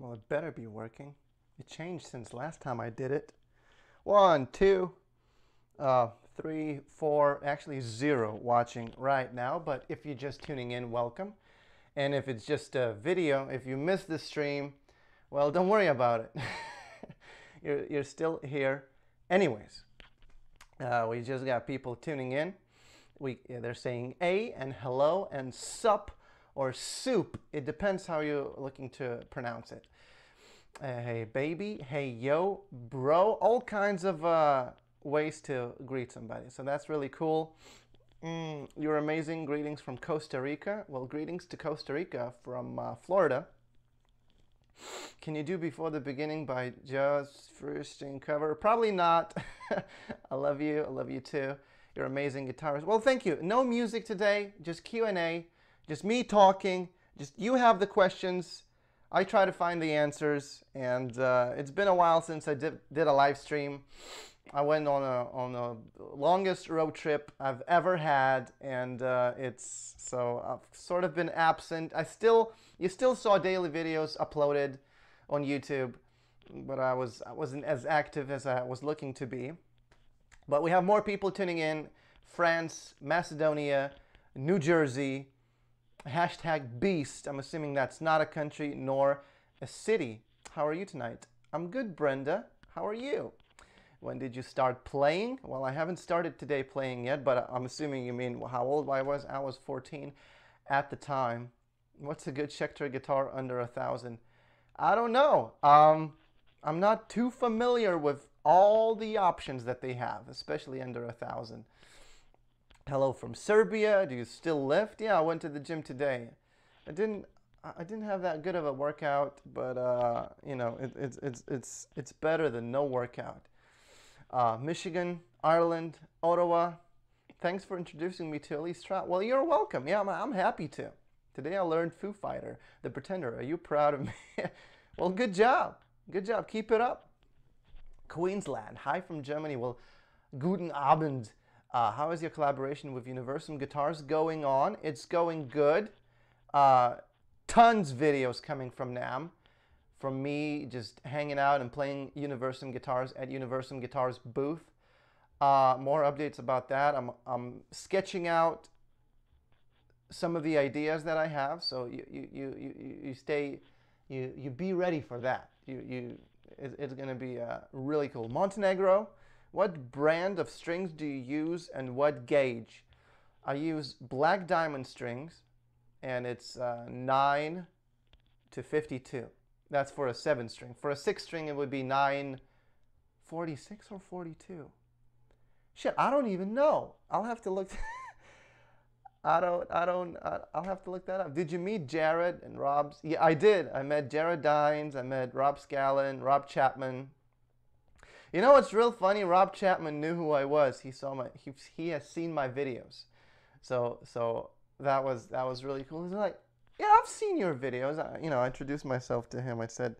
Well, it better be working. It changed since last time I did it. 1, 2, 3, 4, actually 0 watching right now. But if you're just tuning in, welcome. And if it's just a video, if you missed the stream, well, don't worry about it. you're still here. Anyways, we just got people tuning in. They're saying A and hello and sup or soup. It depends how you're looking to pronounce it. Hey baby, hey yo, bro, all kinds of ways to greet somebody. So that's really cool. You're amazing. Greetings from Costa Rica. Well, greetings to Costa Rica from Florida. Can you do before the beginning by just first in cover? Probably not. I love you. I love you too. You're amazing guitarist. Well, thank you. No music today. Just Q&A. Just me talking. Just you have the questions. I try to find the answers. And it's been a while since I did a live stream. I went on a longest road trip I've ever had, and I've sort of been absent. You still saw daily videos uploaded on YouTube, but I wasn't as active as I was looking to be. But we have more people tuning in. France, Macedonia, New Jersey, hashtag Beast. I'm assuming that's not a country nor a city. How are you tonight? I'm good, Brenda. How are you? When did you start playing? Well, I haven't started today playing yet, but I'm assuming you mean how old I was. I was 14 at the time. What's a good Schecter guitar under 1,000? I don't know. I'm not too familiar with all the options that they have, especially under 1,000. Hello from Serbia. Do you still lift? Yeah, I went to the gym today. I didn't have that good of a workout, but you know, it's better than no workout. Michigan, Ireland, Ottawa. Thanks for introducing me to Elise Trout. Well, you're welcome. Yeah, I'm happy to. Today I learned Foo Fighter, The Pretender. Are you proud of me? Well, good job. Good job. Keep it up. Queensland. Hi from Germany. Well, guten Abend. How is your collaboration with Universum Guitars going on? It's going good. Tons videos coming from NAMM. From me just hanging out and playing Universum Guitars at Universum Guitars booth. More updates about that. I'm sketching out some of the ideas that I have, so you be ready for that. It's going to be really cool. Montenegro, what brand of strings do you use and what gauge? I use black diamond strings, and it's 9 to 52. That's for a 7-string. For a 6-string, it would be 946 or 42. Shit, I don't even know. I'll have to look. I'll have to look that up. Did you meet Jared and Rob? Yeah, I did. I met Jared Dines. I met Rob Scallon, Rob Chapman. You know what's real funny? Rob Chapman knew who I was. He saw my. He has seen my videos. So that was really cool. He's like, yeah, I've seen your videos. I introduced myself to him. I said,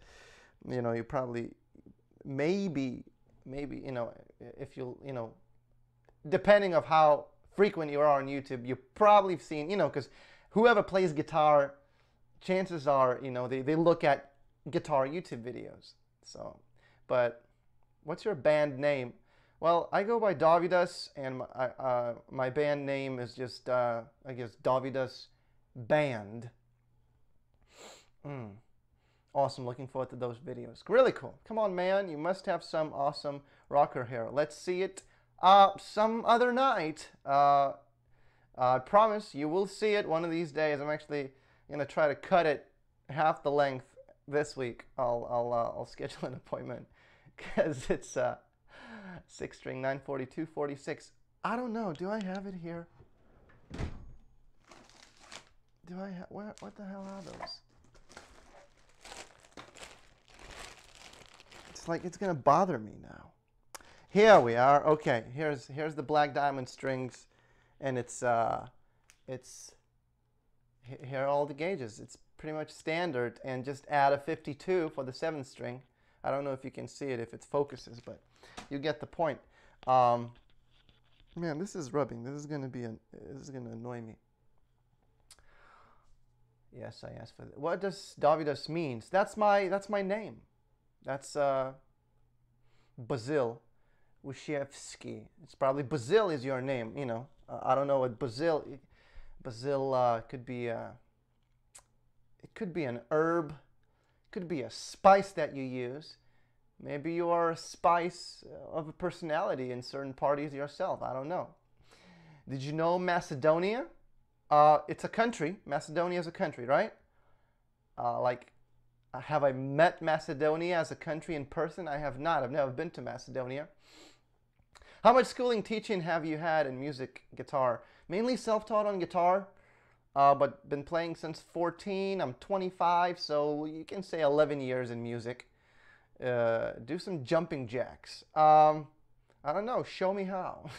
you probably, maybe, if you'll, depending of how frequent you are on YouTube, you've probably seen, because whoever plays guitar, chances are, they look at guitar YouTube videos. So, but what's your band name? Well, I go by Dovydas, and my band name is just, I guess, Dovydas Band. Awesome. Looking forward to those videos. Really cool. Come on, man. You must have some awesome rocker hair. Let's see it some other night. I promise you will see it one of these days. I'm actually going to try to cut it half the length this week. I'll schedule an appointment because it's 6-string 942 46. I don't know. Do I have it here? Do I have what the hell are those? Like it's gonna bother me now. Here we are. Okay, here's the black diamond strings, and here are all the gauges. It's pretty much standard, and just add a 52 for the 7th string. I don't know if you can see it if it focuses, but you get the point. Man, this is rubbing. This is gonna annoy me. Yes, I asked for that. What does Dovydas means? That's my name. That's Basil Wishevsky. It's probably Basil is your name. You know, I don't know what Basil could be. It could be an herb. Could be a spice that you use. Maybe you are a spice of a personality in certain parties yourself. I don't know. Did you know Macedonia? It's a country. Macedonia is a country, right? Have I met Macedonia as a country in person? I have not. I've never been to Macedonia. How much schooling teaching have you had in music, guitar? Mainly self-taught on guitar, but been playing since 14. I'm 25, so you can say 11 years in music. Do some jumping jacks. I don't know. Show me how.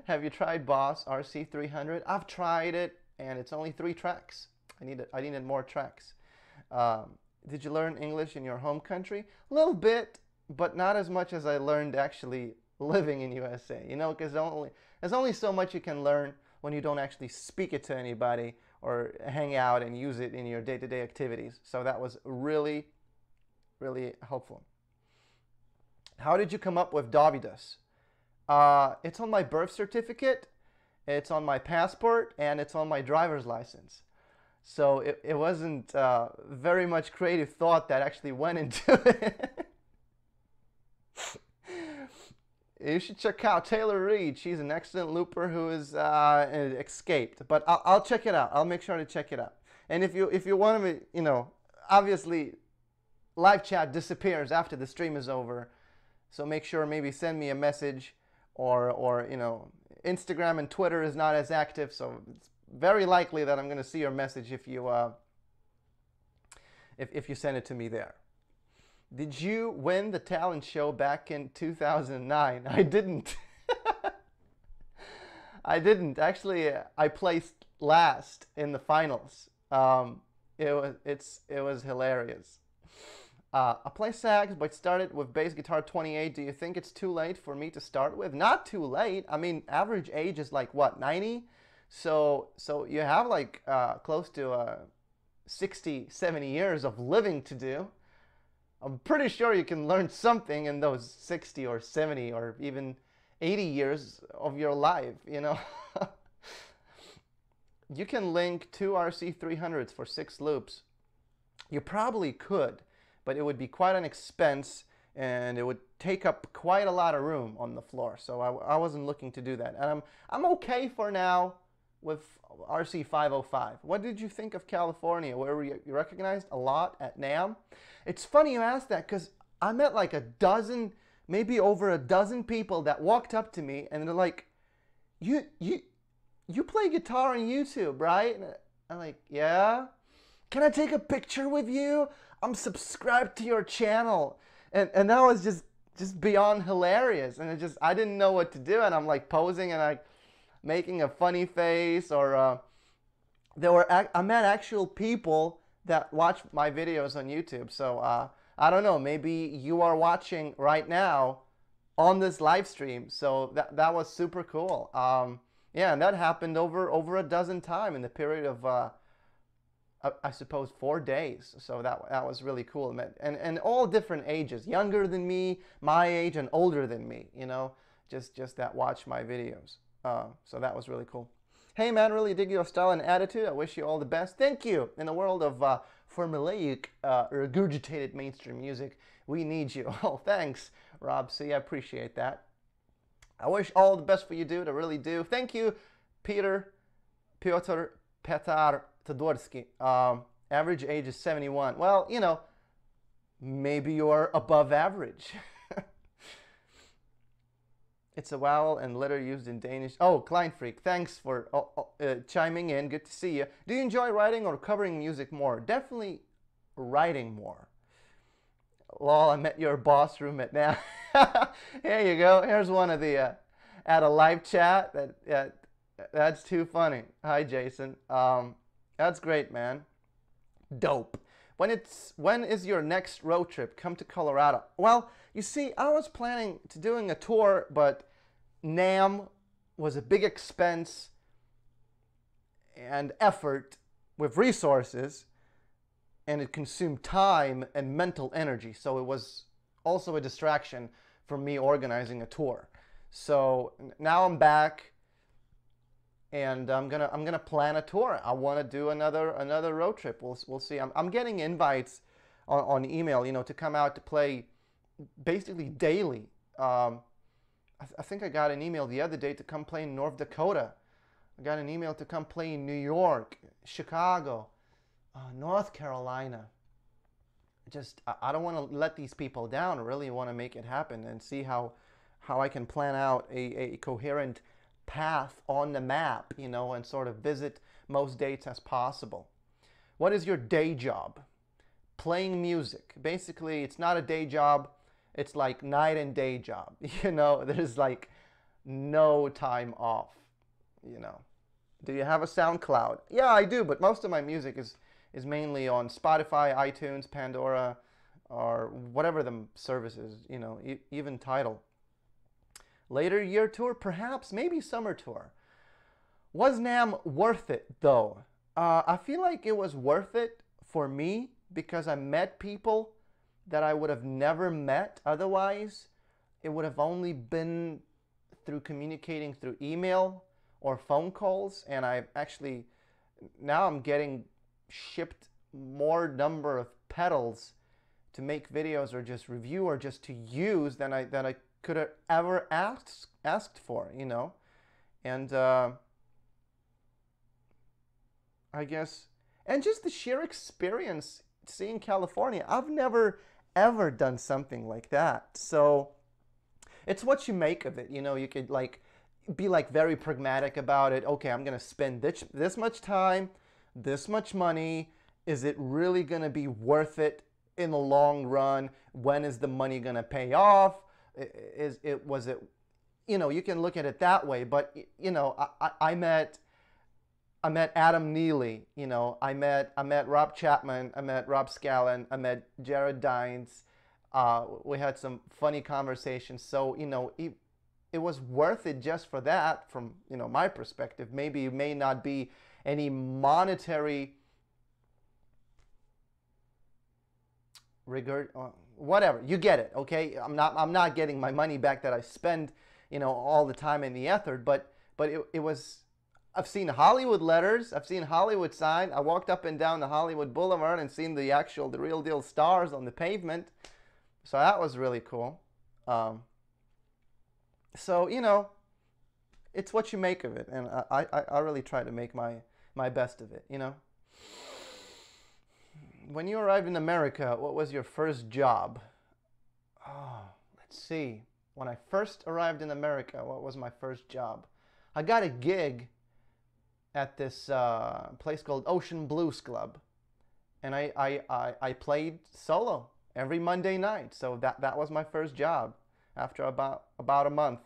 Have you tried Boss RC300? I've tried it, and it's only 3 tracks. I needed more tracks. Did you learn English in your home country? A little bit, but not as much as I learned actually living in USA. You know, because there's only so much you can learn when you don't actually speak it to anybody or hang out and use it in your day-to-day activities. So that was really, really helpful. How did you come up with Dovydas? It's on my birth certificate, it's on my passport, and it's on my driver's license. So it wasn't very much creative thought that actually went into it. You should check out Taylor Reed. She's an excellent looper who is escaped. But I'll check it out. I'll make sure to check it out. And if you want me, you know, obviously live chat disappears after the stream is over. So make sure maybe send me a message, or you know, Instagram and Twitter is not as active, so it's very likely that I'm going to see your message if you send it to me there. Did you win the talent show back in 2009? I didn't. I didn't. Actually, I placed last in the finals. It was hilarious. I play sax, but started with bass guitar 28. Do you think it's too late for me to start with? Not too late. I mean, average age is like what, 90? So you have like close to 60, 70 years of living to do. I'm pretty sure you can learn something in those 60 or 70 or even 80 years of your life, you know. You can link 2 RC300s for 6 loops. You probably could, but it would be quite an expense and it would take up quite a lot of room on the floor. So I wasn't looking to do that. And I'm okay for now with RC505. What did you think of California? Were you recognized a lot at NAMM? It's funny you asked that, because I met like a dozen, maybe over a dozen people that walked up to me and they're like, you play guitar on YouTube, right? And I'm like, yeah. Can I take a picture with you? I'm subscribed to your channel. And that was just beyond hilarious. And I didn't know what to do. And I'm like posing and like making a funny face, or I met actual people that watch my videos on YouTube. So I don't know, maybe you are watching right now on this live stream. So that was super cool. Yeah, and that happened over a dozen times in the period of I suppose 4 days. So that was really cool. And all different ages, younger than me, my age, and older than me, you know, just that watch my videos. So that was really cool. Hey man, really dig your style and attitude. I wish you all the best. Thank you. In the world of formulaic, regurgitated mainstream music, we need you. Oh, thanks, Rob C. I appreciate that. I wish all the best for you, dude. I really do. Thank you, Piotr Petar Todorsky. Average age is 71. Well, you know, maybe you're above average. It's a vowel and letter used in Danish. Oh, Klein Freak, thanks for chiming in. Good to see you. Do you enjoy writing or covering music more? Definitely writing more. Lol, I'm at your boss room at now. Here you go. Here's one of the at a live chat. That's too funny. Hi, Jason. That's great, man. Dope. When is your next road trip? Come to Colorado. Well, you see, I was planning to doing a tour, but NAMM was a big expense. and effort with resources, and it consumed time and mental energy. So it was also a distraction from me organizing a tour. So now I'm back, and I'm gonna plan a tour. I want to do another road trip. We'll see. I'm getting invites on email, you know, to come out to play basically daily. I think I got an email the other day to come play in North Dakota. I got an email to come play in New York, Chicago, North Carolina. I don't want to let these people down. I really want to make it happen and see how I can plan out a coherent path on the map, you know, and sort of visit most dates as possible. What is your day job? Playing music. Basically, it's not a day job. It's like night and day job. You know, there's like no time off, you know. Do you have a SoundCloud? Yeah, I do, but most of my music is mainly on Spotify, iTunes, Pandora, or whatever the service is, you know, even Tidal. Later year tour, perhaps, maybe summer tour. Was NAMM worth it, though? I feel like it was worth it for me because I met people that I would have never met otherwise. It would have only been through communicating through email or phone calls, and now I'm getting shipped more number of pedals to make videos or just review or just to use than I could have ever asked for, you know. And I guess, and just the sheer experience seeing California. I've never ever done something like that. So it's what you make of it, you know. You could like be like very pragmatic about it. Okay, I'm gonna spend this much time, this much money. Is it really gonna be worth it in the long run? When is the money gonna pay off? Was it, you know, you can look at it that way. But you know, I met Adam Neely, you know, I met Rob Chapman, I met Rob Scallon, I met Jared Dines. We had some funny conversations. So, you know, it was worth it just for that, from, you know, my perspective. Maybe it may not be any monetary regard, whatever. You get it, okay? I'm not getting my money back that I spend, you know, all the time in the ether, but it was. I've seen Hollywood letters. I've seen Hollywood sign. I walked up and down the Hollywood Boulevard and seen the real deal stars on the pavement. So that was really cool. So, you know, it's what you make of it. And I really try to make my best of it, you know. When you arrived in America, what was your first job? Oh, let's see. When I first arrived in America, what was my first job? I got a gig at this place called Ocean Blues Club, and I played solo every Monday night. So that was my first job after about a month.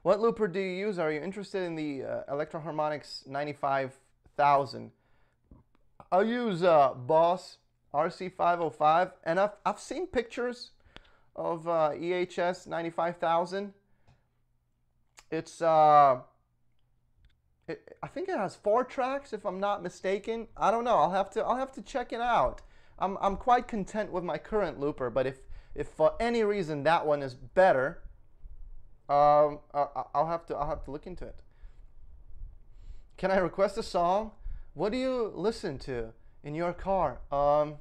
What looper do you use? Are you interested in the Electro-Harmonix 95,000? I use Boss RC505, and I've seen pictures of EHS 95,000. It's I think it has 4 tracks, if I'm not mistaken. I don't know. I'll have to check it out. I'm quite content with my current looper, but if for any reason that one is better, I'll have to look into it. Can I request a song? What do you listen to in your car? I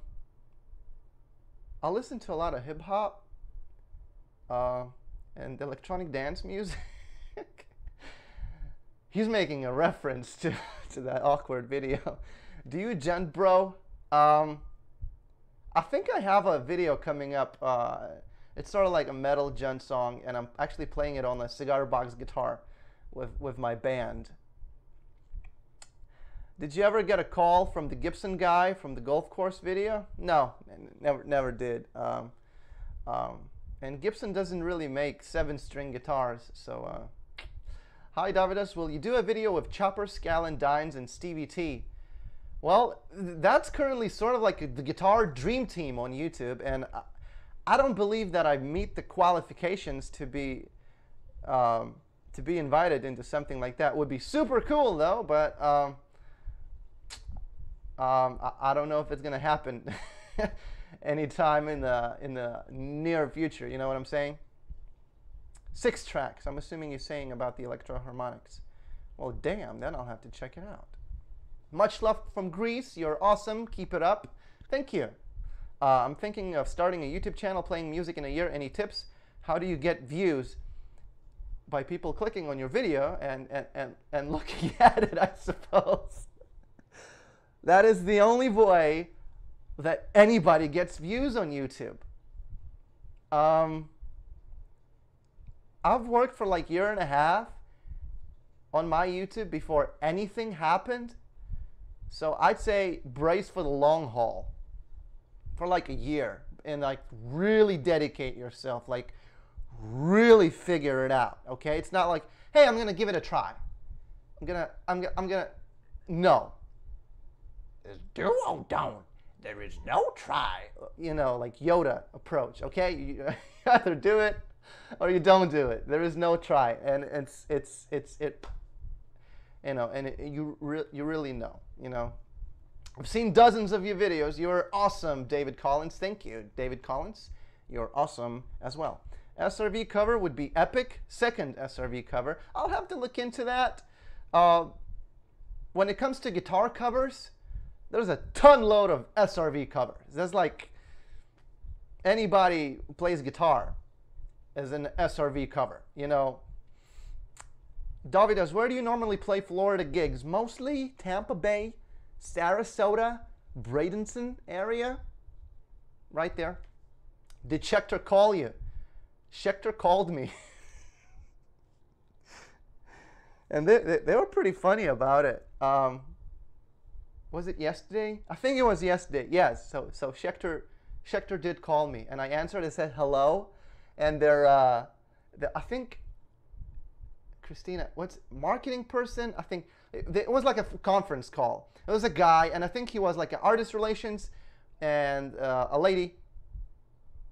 listen to a lot of hip hop and electronic dance music. He's making a reference to that awkward video. Do you gent, bro? I think I have a video coming up. It's sort of like a metal gent song, and I'm actually playing it on a cigar box guitar with my band. Did you ever get a call from the Gibson guy from the golf course video? No, never did. And Gibson doesn't really make 7-string guitars, so. Hi Dovydas, will you do a video with Chopper, Scallon, Dines, and Stevie T? Well, that's currently sort of like the guitar dream team on YouTube, and I don't believe that I meet the qualifications to be to be invited into something like that. Would be super cool though, but I don't know if it's gonna happen anytime in the near future. You know what I'm saying? 6 tracks. I'm assuming you're saying about the electroharmonics. Well, damn, then I'll have to check it out. Much love from Greece. You're awesome. Keep it up. Thank you. I'm thinking of starting a YouTube channel, playing music in a year. Any tips? How do you get views? By people clicking on your video and looking at it, I suppose. That is the only way that anybody gets views on YouTube. I've worked for like 1.5 years on my YouTube before anything happened. So I'd say brace for the long haul for like a year and like really dedicate yourself, like really figure it out. Okay, it's not like, hey, I'm gonna give it a try. I'm gonna no. There's do or don't. There is no try. You know, like Yoda approach. Okay, you either do it or you don't do it. There is no try, and it's you know, and you really know. You know, I've seen dozens of your videos. You're awesome, David Collins. Thank you, David Collins. You're awesome as well. SRV cover would be epic. Second SRV cover. I'll have to look into that. When it comes to guitar covers, there's a ton load of SRV covers. There's like anybody who plays guitar as an SRV cover. You know, Dovydas, where do you normally play Florida gigs? Mostly Tampa Bay, Sarasota, Bradenton area. Right there. Did Schechter call you? Schechter called me. And they were pretty funny about it. Was it yesterday? I think it was yesterday. Yes. So Schechter did call me, and I answered. I said hello, and they're I think Christina, what's marketing person? I think it was like a conference call. It was a guy, and I think he was like an artist relations, and a lady,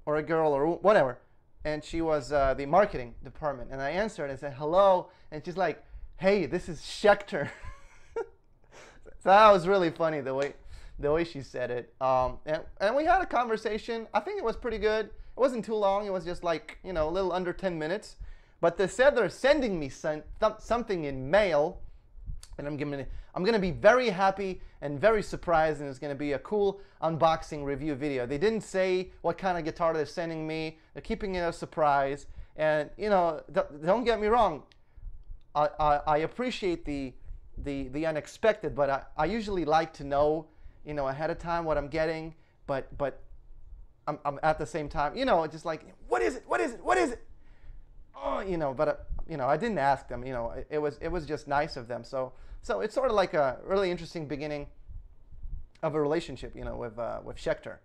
or a girl, or whatever, and she was the marketing department. And I answered and said hello, and she's like, "Hey, this is Schechter." So that was really funny the way she said it. And we had a conversation. I think it was pretty good. It wasn't too long. It was just like, you know, a little under 10 minutes. But they said they're sending me something in mail, and I'm gonna be very happy and very surprised, and it's gonna be a cool unboxing review video. They didn't say what kind of guitar they're sending me. They're keeping it a surprise. And you know, don't get me wrong. I appreciate the unexpected, but I usually like to know, you know, ahead of time what I'm getting. But I'm at the same time, you know, just like, what is it? What is it? What is it? Oh, you know, but you know, I didn't ask them. You know, it was just nice of them. So it's sort of like a really interesting beginning of a relationship, you know, with Schechter.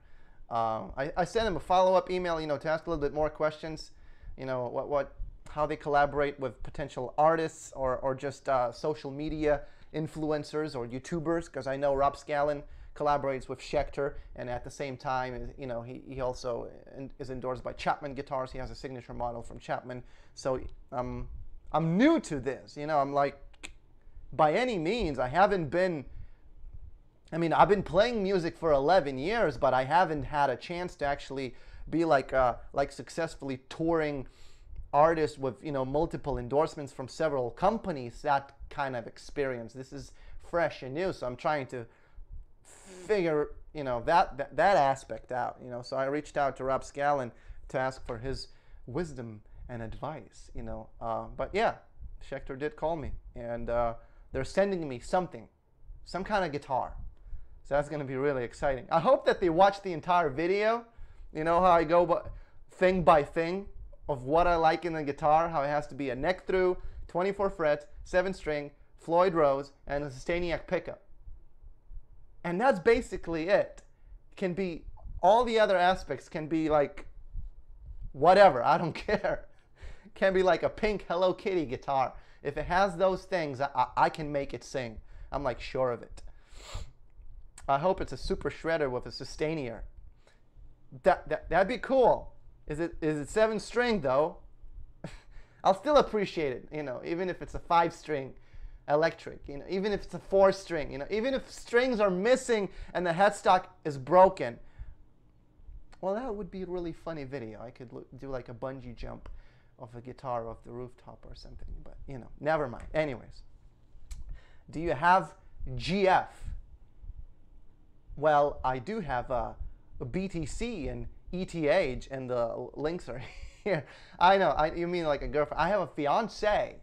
I sent him a follow-up email, you know, to ask a little bit more questions, you know, how they collaborate with potential artists or just social media influencers or YouTubers, because I know Rob Scallon collaborates with Schechter, and at the same time, you know, he also is endorsed by Chapman Guitars. He has a signature model from Chapman. So I'm new to this, you know. I'm like, by any means, I haven't been. I mean, I've been playing music for 11 years, but I haven't had a chance to actually be like successfully touring artist with, you know, multiple endorsements from several companies. That kind of experience. This is fresh and new, so I'm trying to figure, you know, that aspect out, you know. So I reached out to Rob Scallon to ask for his wisdom and advice, you know. But yeah, Schechter did call me, and they're sending me some kind of guitar. So that's going to be really exciting. I hope that they watch the entire video. You know how I go thing by thing of what I like in the guitar, how it has to be a neck through, 24 frets, 7-string, Floyd Rose, and a Sustainiac pickup. And that's basically it. Can be, all the other aspects can be like whatever, I don't care. Can be like a pink Hello Kitty guitar. If it has those things, I can make it sing. I'm like sure of it. I hope it's a super shredder with a Sustainier. That'd be cool. Is it 7-string though? I'll still appreciate it, you know, even if it's a 5-string electric, you know, even if it's a 4-string, you know, even if strings are missing and the headstock is broken. Well, that would be a really funny video. I could do like a bungee jump off a guitar off the rooftop or something, but you know, never mind. Anyways, do you have GF? Well, I do have a BTC and ETH, and the links are here. I know, you mean like a girlfriend. I have a fiance,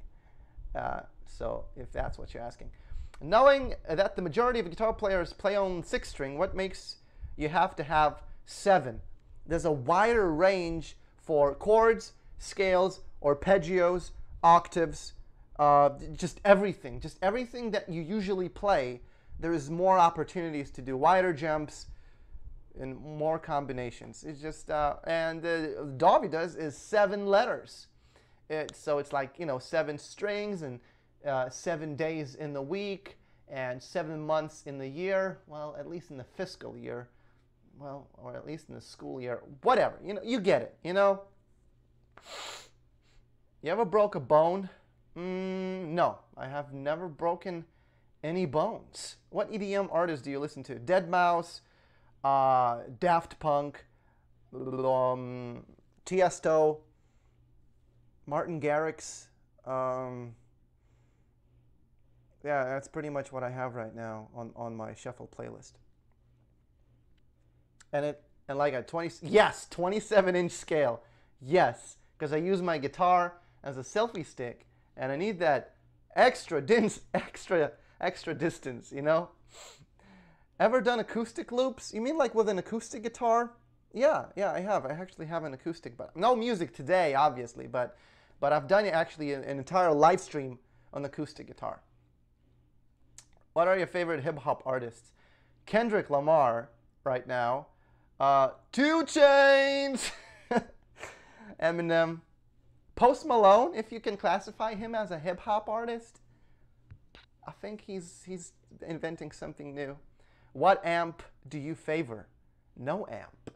so if that's what you're asking. Knowing that the majority of guitar players play on 6-string, what makes you have to have 7? There's a wider range for chords, scales, arpeggios, octaves, just everything that you usually play. There is more opportunities to do wider jumps and more combinations. It's just, and Dovydas is 7 letters. So it's like, you know, 7 strings and 7 days in the week and 7 months in the year. Well, at least in the fiscal year. Well, or at least in the school year. Whatever, you know, you get it, you know. You ever broke a bone? No, I have never broken any bones. What EDM artists do you listen to? Deadmau5, Daft Punk, Tiesto, Martin Garrix. Yeah, that's pretty much what I have right now on my shuffle playlist. And like a 27-inch scale. Yes, because I use my guitar as a selfie stick, and I need that extra distance, you know. Ever done acoustic loops? You mean like with an acoustic guitar? Yeah, I have. I actually have an acoustic, but no music today, obviously. But I've done actually an entire live stream on acoustic guitar. What are your favorite hip hop artists? Kendrick Lamar right now. 2 Chainz, Eminem, Post Malone, if you can classify him as a hip hop artist. I think he's inventing something new. What amp do you favor? No amp.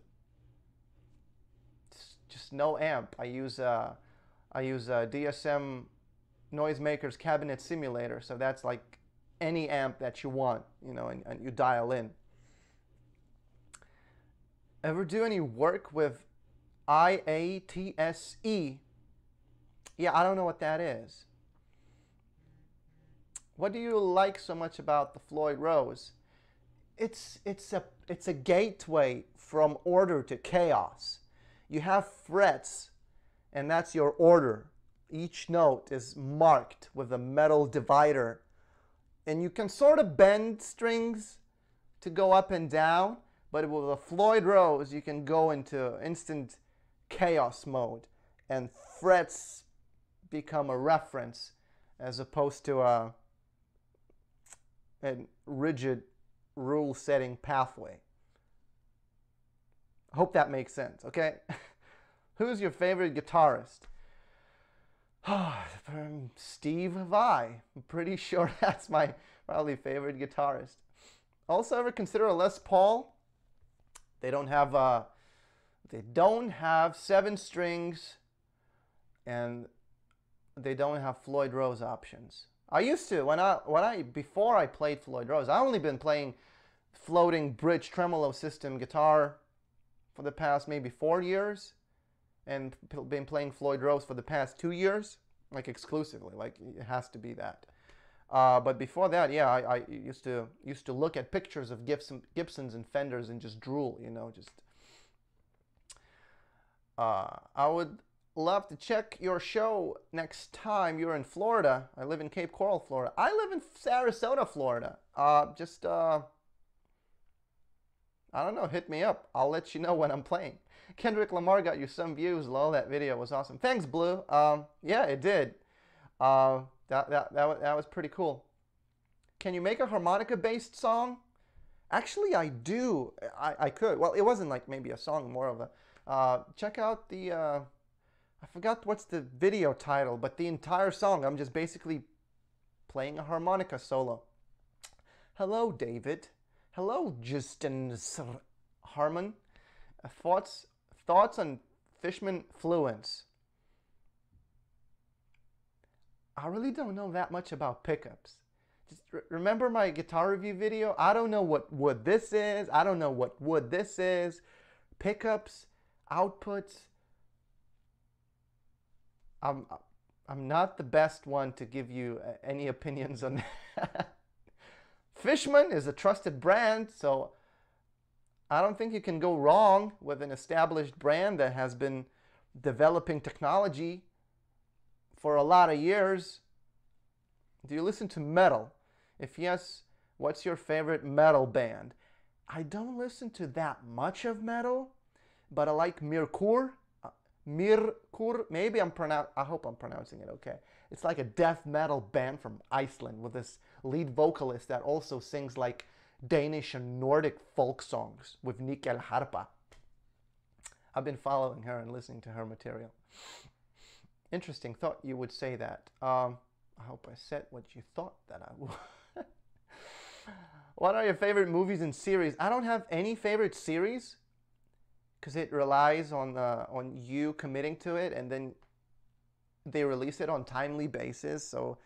Just no amp. I use DSM Noisemakers Cabinet Simulator, so that's like any amp that you want, you know, and you dial in. Ever do any work with IATSE? Yeah, I don't know what that is. What do you like so much about the Floyd Rose? It's a gateway from order to chaos. You have frets, and that's your order. Each note is marked with a metal divider, and you can sort of bend strings to go up and down. But with a Floyd Rose, you can go into instant chaos mode, and frets become a reference as opposed to a rigid rule-setting pathway. I hope that makes sense, okay? Who's your favorite guitarist? Steve Vai. I'm pretty sure that's my probably favorite guitarist. Also, ever consider a Les Paul? They don't have 7 strings, and they don't have Floyd Rose options. I used to before I played Floyd Rose. I've only been playing floating bridge tremolo system guitar for the past maybe 4 years, and been playing Floyd Rose for the past 2 years, like exclusively. Like it has to be that. But before that, yeah, I used to look at pictures of Gibsons and Fenders and just drool, you know, just. I would love to check your show next time you're in Florida. I live in Cape Coral, Florida. I live in Sarasota, Florida. I don't know, hit me up. I'll let you know when I'm playing. Kendrick Lamar got you some views. Lol, that video was awesome. Thanks, Blue. Yeah, it did. That was pretty cool. Can you make a harmonica-based song? Actually, I do. I could. Well, it wasn't like maybe a song, more of a... check out the... I forgot what's the video title, but the entire song, I'm just basically playing a harmonica solo. Hello, David. Hello, Justin Harmon. Thoughts on Fishman Fluence? I really don't know that much about pickups. Just remember my guitar review video? I don't know what wood this is. I don't know what wood this is. Pickups, outputs. I'm not the best one to give you any opinions on that. Fishman is a trusted brand, so I don't think you can go wrong with an established brand that has been developing technology for a lot of years. Do you listen to metal? If yes, what's your favorite metal band? I don't listen to that much of metal, but I like Mirkur. Mirkur, maybe I hope I'm pronouncing it okay. It's like a death metal band from Iceland with this lead vocalist that also sings like Danish and Nordic folk songs with Nickel Harpa. I've been following her and listening to her material. Interesting, thought you would say that. I hope I said what you thought that I would. What are your favorite movies and series? I don't have any favorite series because it relies on you committing to it, and then they release it on timely basis. So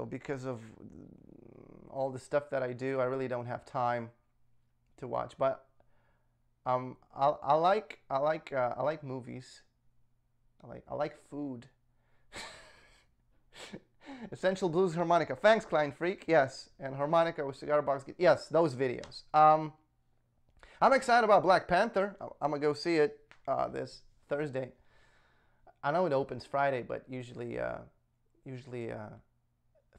because of all the stuff that I do, I really don't have time to watch. But I like movies. I like food. Essential Blues Harmonica. Thanks, Klein Freak. Yes, and Harmonica with Cigar Box. Yes, those videos. I'm excited about Black Panther. I'm gonna go see it this Thursday. I know it opens Friday, but usually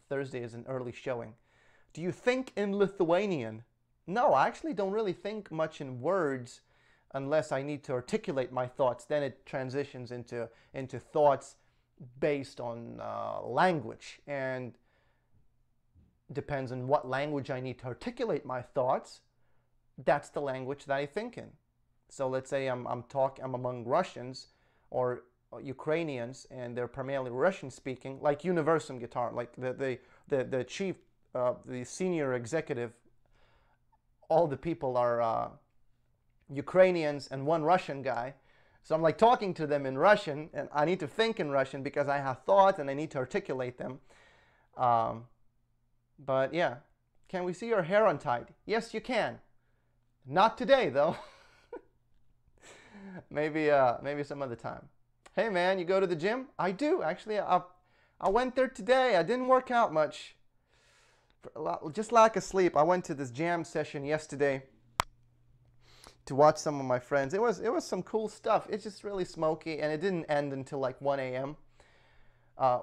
Thursday is an early showing. Do you think in Lithuanian? No, I actually don't really think much in words unless I need to articulate my thoughts. Then it transitions into thoughts based on language, and depends on what language I need to articulate my thoughts. That's the language that I think in. So let's say I'm among Russians or Ukrainians, and they're primarily Russian speaking, like Universum Guitar, like the chief, the senior executive, all the people are Ukrainians and one Russian guy. So I'm like talking to them in Russian, and I need to think in Russian because I have thoughts and I need to articulate them. But yeah, can we see your hair untied? Yes, you can. Not today though. Maybe some other time. Hey man, you go to the gym? I do actually. I went there today. I didn't work out much. Just lack of sleep. I went to this jam session yesterday to watch some of my friends. It was some cool stuff. It's just really smoky, and it didn't end until like 1 a.m.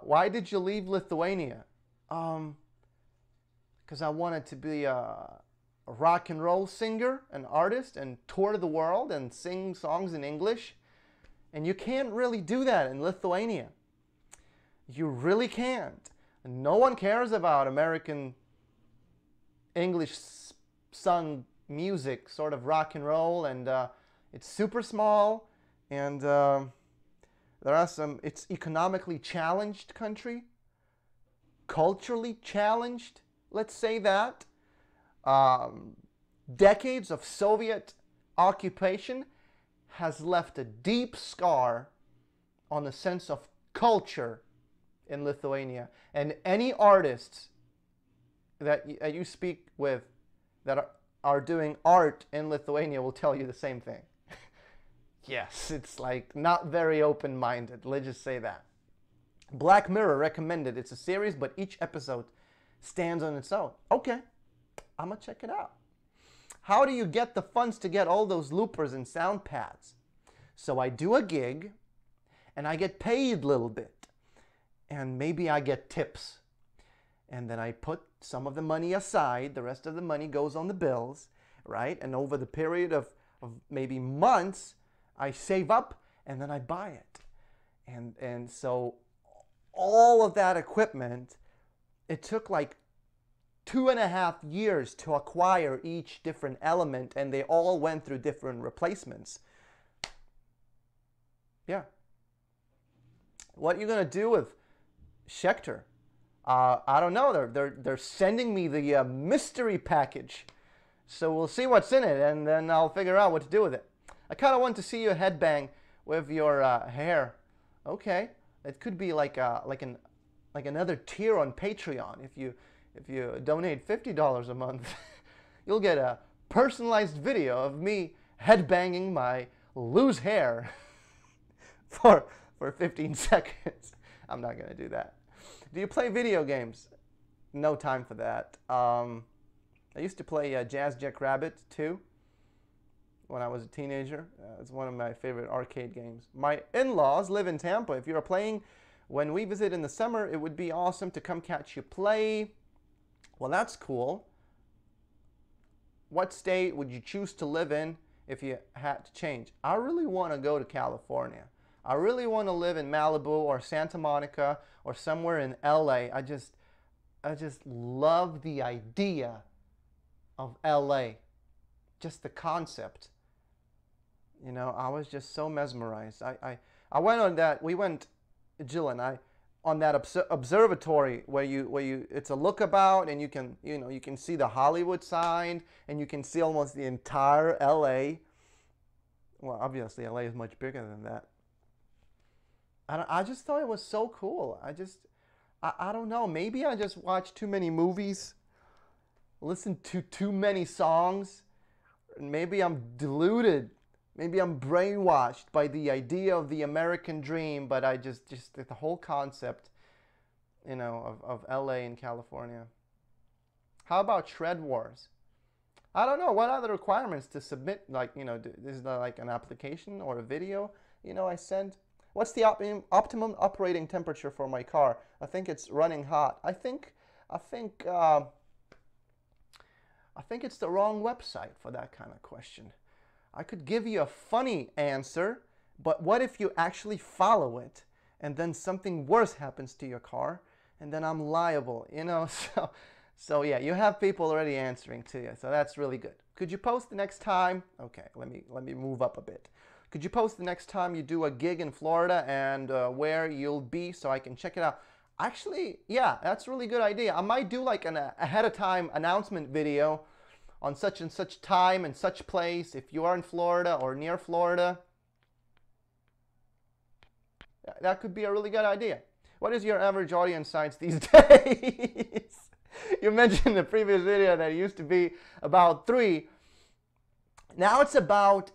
Why did you leave Lithuania? Because I wanted to be a rock and roll singer, an artist, and tour the world and sing songs in English. And you can't really do that in Lithuania. You really can't. No one cares about American English sung music, sort of rock and roll, and it's super small, and it's economically challenged country, culturally challenged, let's say that. Decades of Soviet occupation has left a deep scar on the sense of culture in Lithuania, and any artists that you speak with that are doing art in Lithuania will tell you the same thing. Yes, it's like not very open-minded, let's just say that. Black Mirror recommended. It's a series, but each episode stands on its own. Okay, I'm gonna check it out. How do you get the funds to get all those loopers and sound pads? So I do a gig, and I get paid a little bit, and maybe I get tips. And then I put some of the money aside, the rest of the money goes on the bills, right? And over the period of maybe months, I save up and then I buy it. And so all of that equipment, it took like 2.5 years to acquire each different element, and they all went through different replacements. Yeah. What are you going to do with Schecter? I don't know. They're sending me the mystery package, so we'll see what's in it, and then I'll figure out what to do with it. I kind of want to see you headbang with your hair. Okay, it could be like an like another tier on Patreon. If you donate $50 a month, you'll get a personalized video of me headbanging my loose hair for 15 seconds. I'm not gonna do that. Do you play video games? No time for that. I used to play Jazz Jackrabbit 2 when I was a teenager. It's one of my favorite arcade games. My in-laws live in Tampa. If you're playing when we visit in the summer, it would be awesome to come catch you play. Well, that's cool. What state would you choose to live in if you had to change? I really want to go to California. I really want to live in Malibu or Santa Monica or somewhere in LA. I just love the idea of LA. Just the concept. You know, I was just so mesmerized. I went on that, we went, Jill and I, on that observatory where you it's a lookabout, and you can see the Hollywood sign, and you can see almost the entire LA. Well, obviously LA is much bigger than that. I just thought it was so cool. I don't know, maybe I just watched too many movies, listened to too many songs, maybe I'm deluded. Maybe I'm brainwashed by the idea of the American dream, but I just the whole concept, you know, of LA and California. How about Shred Wars? I don't know. What are the requirements to submit? Like, you know, is there like an application or a video, you know, I send? What's the optimum operating temperature for my car? I think it's running hot. I think it's the wrong website for that kind of question. I could give you a funny answer, but what if you actually follow it and then something worse happens to your car, and then I'm liable, you know? So yeah, you have people already answering to you, so that's really good. Could you post the next time? Okay, let me move up a bit. Could you post the next time you do a gig in Florida and where you'll be so I can check it out? Actually, yeah, that's a really good idea. I might do like an ahead of time announcement video on such and such time and such place if you are in Florida or near Florida. That could be a really good idea. What is your average audience size these days? You mentioned in the previous video that it used to be about 3. Now it's about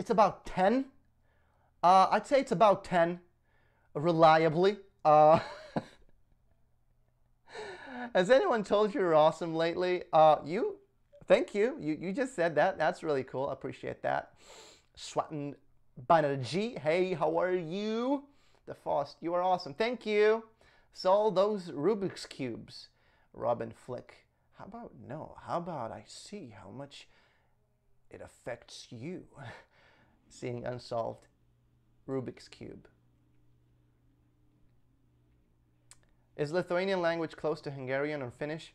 10. I'd say it's about 10, reliably. Has anyone told you you're awesome lately? Thank you. You just said that. That's really cool. I appreciate that. Swatan Banerjee. Hey, how are you? The Faust, you are awesome. Thank you. Solve those Rubik's Cubes. Robin Flick. How about I see how much it affects you? Seeing unsolved Rubik's Cube. Is Lithuanian language close to Hungarian or Finnish?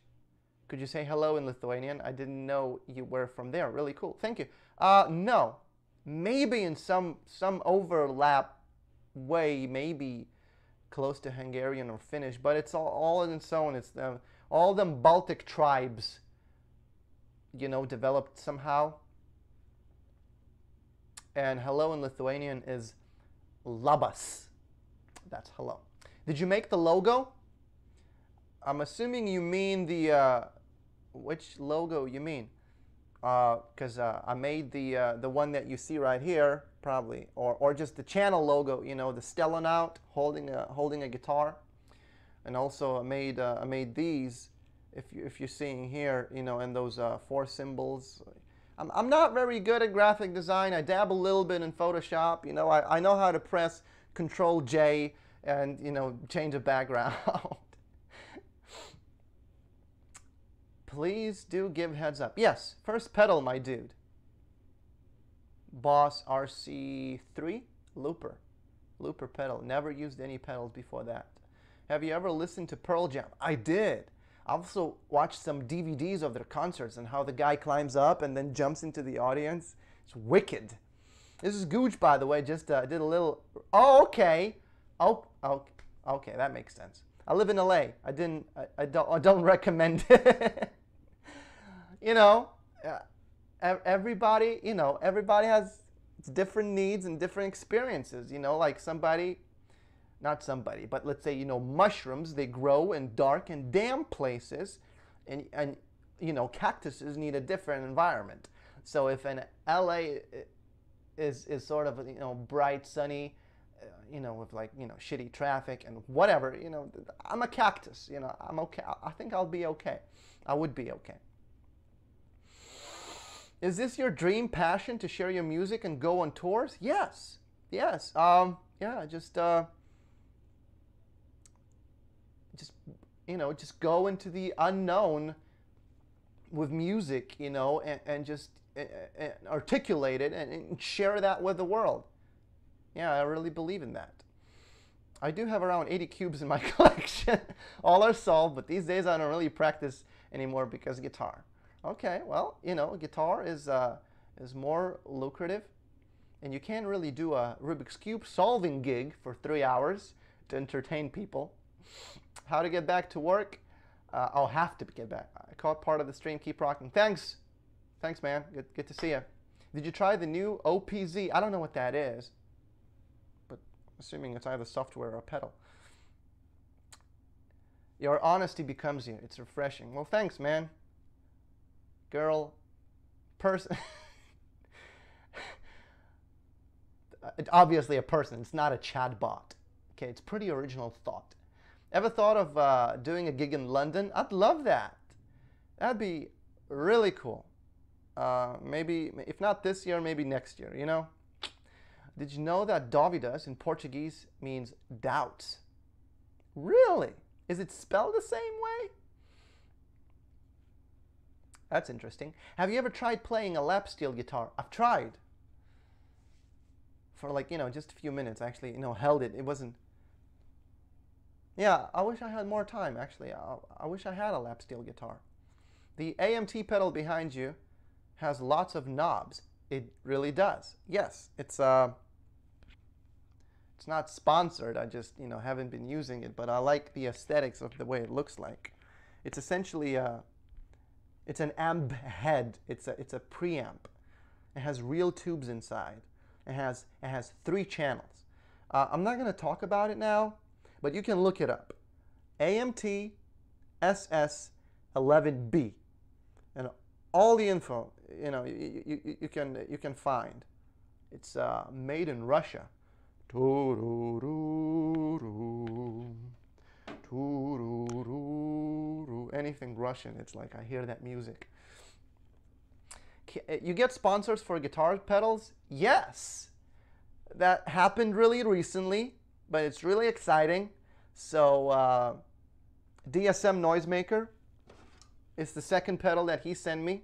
Could you say hello in Lithuanian? I didn't know you were from there. Really cool. Thank you. No. Maybe in some overlap way, maybe close to Hungarian or Finnish, but it's all in its own. It's all them Baltic tribes, you know, developed somehow. And hello in Lithuanian is labas. That's hello. Did you make the logo? I'm assuming you mean the which logo you mean? Because I made the one that you see right here, probably, or just the channel logo. You know, the Stellanaut holding a guitar, and also I made these. If you're seeing here, you know, and those 4 symbols. I'm not very good at graphic design. I dabble a little bit in Photoshop. You know, I know how to press Control J and, you know, change a background. Please do give heads up. Yes, first pedal, my dude. Boss RC3 Looper pedal. Never used any pedals before that. Have you ever listened to Pearl Jam? I did. I also watched some DVDs of their concerts and how the guy climbs up and then jumps into the audience. It's wicked. This is Gooch, by the way. Just did a little. Oh, okay. Oh, okay. That makes sense. I live in LA. I don't recommend it. You know, everybody has different needs and different experiences. You know, like somebody not somebody, but let's say, you know, mushrooms, they grow in dark and damp places, and you know, cactuses need a different environment. So if an LA is sort of, you know, bright, sunny, you know, with like, you know, shitty traffic and whatever, you know, I'm a cactus, you know, I'm okay. I think I'll be okay. I would be okay. Is this your dream passion, to share your music and go on tours? Yes. Yes. Yeah, just you know, just go into the unknown with music, you know, and just articulate it and share that with the world. Yeah, I really believe in that. I do have around 80 cubes in my collection. All are solved, but these days I don't really practice anymore because guitar. Okay, well, you know, guitar is more lucrative, and you can't really do a Rubik's Cube solving gig for 3 hours to entertain people. How to get back to work? I'll have to get back. I caught part of the stream. Keep rocking. Thanks. Thanks, man. Good to see you. Did you try the new OPZ? I don't know what that is, but assuming it's either software or a pedal. Your honesty becomes you. It's refreshing. Well, thanks, man. Girl, person. Obviously a person. It's not a chat bot. Okay, it's pretty original thought. Ever thought of doing a gig in London? I'd love that. That'd be really cool. Maybe, if not this year, maybe next year, you know? Did you know that Dovydas in Portuguese means doubts? Really? Is it spelled the same way? That's interesting. Have you ever tried playing a lap steel guitar? I've tried. For like, you know, just a few minutes. Actually, you know, held it. It wasn't... Yeah, I wish I had more time, actually. I wish I had a lap steel guitar. The AMT pedal behind you has lots of knobs. It really does. Yes, it's not sponsored. I just, you know, haven't been using it, but I like the aesthetics of the way it looks like. It's essentially it's an amp head. It's a preamp. It has real tubes inside. It has 3 channels. I'm not going to talk about it now, but you can look it up. AMT SS11B, and all the info, you know, you can find. It's made in Russia. Anything Russian, it's like I hear that music. You get sponsors for guitar pedals? Yes. That happened really recently, but it's really exciting. So DSM Noisemaker is the second pedal that he sent me.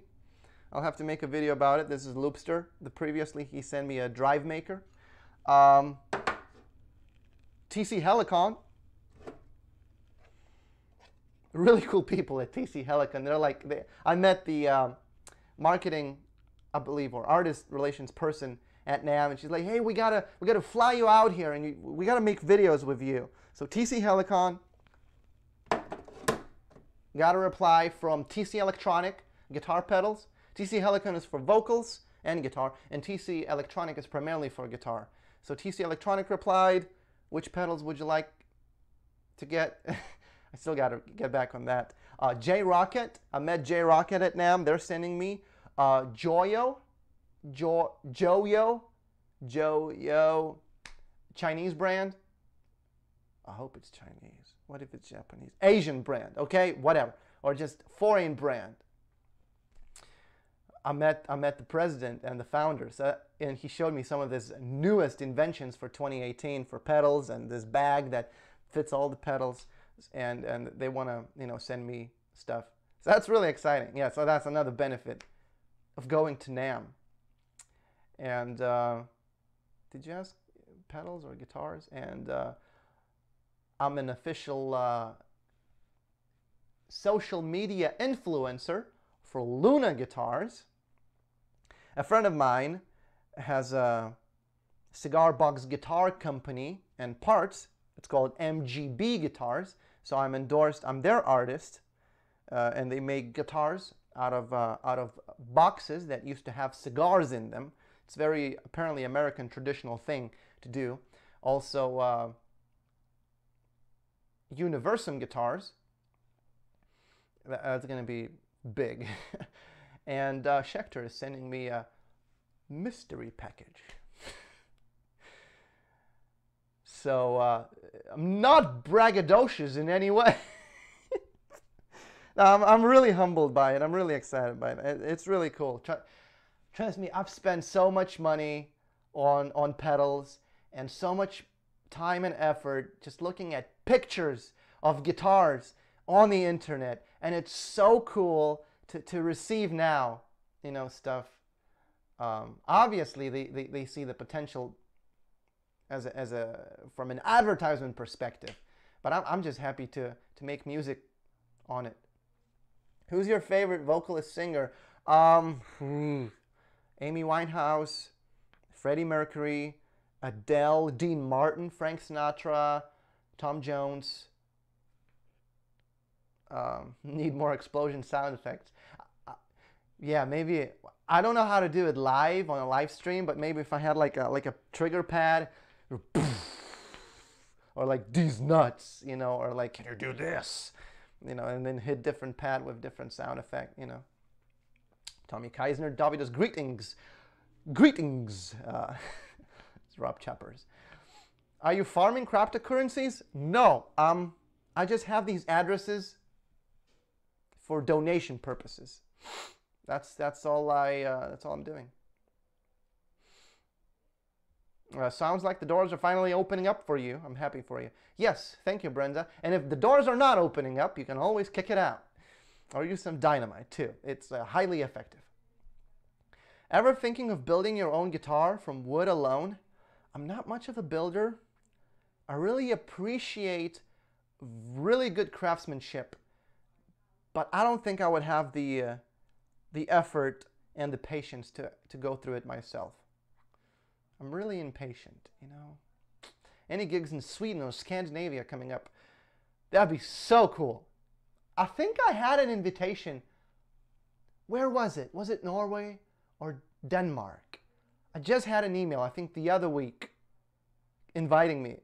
I'll have to make a video about it. This is Loopster. Previously he sent me a Drive Maker. TC Helicon. Really cool people at TC Helicon. They're like, I met the marketing, I believe, or artist relations person at NAMM, and she's like, hey, we gotta fly you out here, and we gotta make videos with you. So TC Helicon got a reply from TC Electronic, guitar pedals. TC Helicon is for vocals and guitar, and TC Electronic is primarily for guitar. So TC Electronic replied, which pedals would you like to get? I still got to get back on that. J Rocket, I met J Rocket at NAMM. They're sending me Joyo, Chinese brand. I hope it's Chinese. What if it's Japanese? Asian brand, okay, whatever, or just foreign brand. I met the president and the founders, and he showed me some of his newest inventions for 2018 for pedals, and this bag that fits all the pedals, and they want to, you know, send me stuff. So that's really exciting. Yeah, so that's another benefit of going to NAMM. And did you ask pedals or guitars? And I'm an official social media influencer for Luna guitars. A friend of mine has a cigar box guitar company and parts. It's called MGB Guitars. So I'm endorsed. I'm their artist, and they make guitars out of boxes that used to have cigars in them. It's very apparently American traditional thing to do. Also, Universum guitars. That's going to be big. And Schecter is sending me a mystery package. So I'm not braggadocious in any way. No, I'm really humbled by it. I'm really excited by it. It's really cool. Trust me, I've spent so much money on pedals and so much time and effort just looking at pictures of guitars on the internet, and it's so cool to receive now, you know, stuff. Obviously, they see the potential as from an advertisement perspective, but I'm just happy to make music on it. Who's your favorite vocalist singer? Amy Winehouse, Freddie Mercury, Adele, Dean Martin, Frank Sinatra, Tom Jones. Need more explosion sound effects. Yeah, maybe. I don't know how to do it live on a live stream, but maybe if I had like a trigger pad, or like these nuts, you know, or like can you do this, you know, and then hit different pad with different sound effect, you know. Tommy Keisner, Dovydas, greetings. Greetings. It's Rob Chappers. Are you farming cryptocurrencies? No. I just have these addresses for donation purposes. That's all I'm doing. Sounds like the doors are finally opening up for you. I'm happy for you. Yes, thank you, Brenda. And if the doors are not opening up, you can always kick it out. Or use some dynamite, too. It's highly effective. Ever thinking of building your own guitar from wood alone? I'm not much of a builder. I really appreciate really good craftsmanship, but I don't think I would have the effort and the patience to go through it myself. I'm really impatient, you know. Any gigs in Sweden or Scandinavia coming up? That'd be so cool. I think I had an invitation. Where was it? Was it Norway or Denmark? I just had an email, I think the other week, inviting me.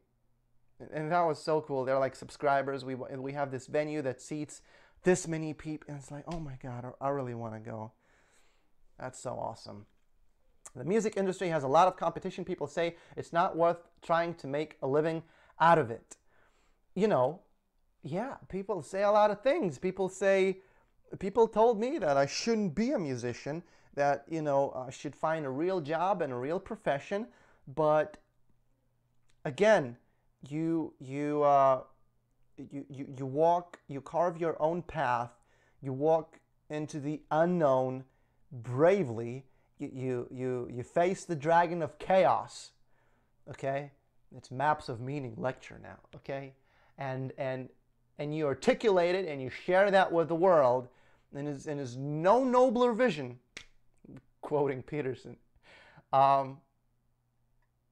And that was so cool. They're like subscribers. We have this venue that seats this many people. And it's like, oh my God, I really want to go. That's so awesome. The music industry has a lot of competition. People say it's not worth trying to make a living out of it. You know, yeah, people say a lot of things. People told me that I shouldn't be a musician, that, you know, I should find a real job and a real profession. But again, you carve your own path. You walk into the unknown bravely. You face the dragon of chaos. Okay, it's Maps of Meaning lecture now. Okay, and you articulate it and you share that with the world. And is no nobler vision, quoting Peterson. And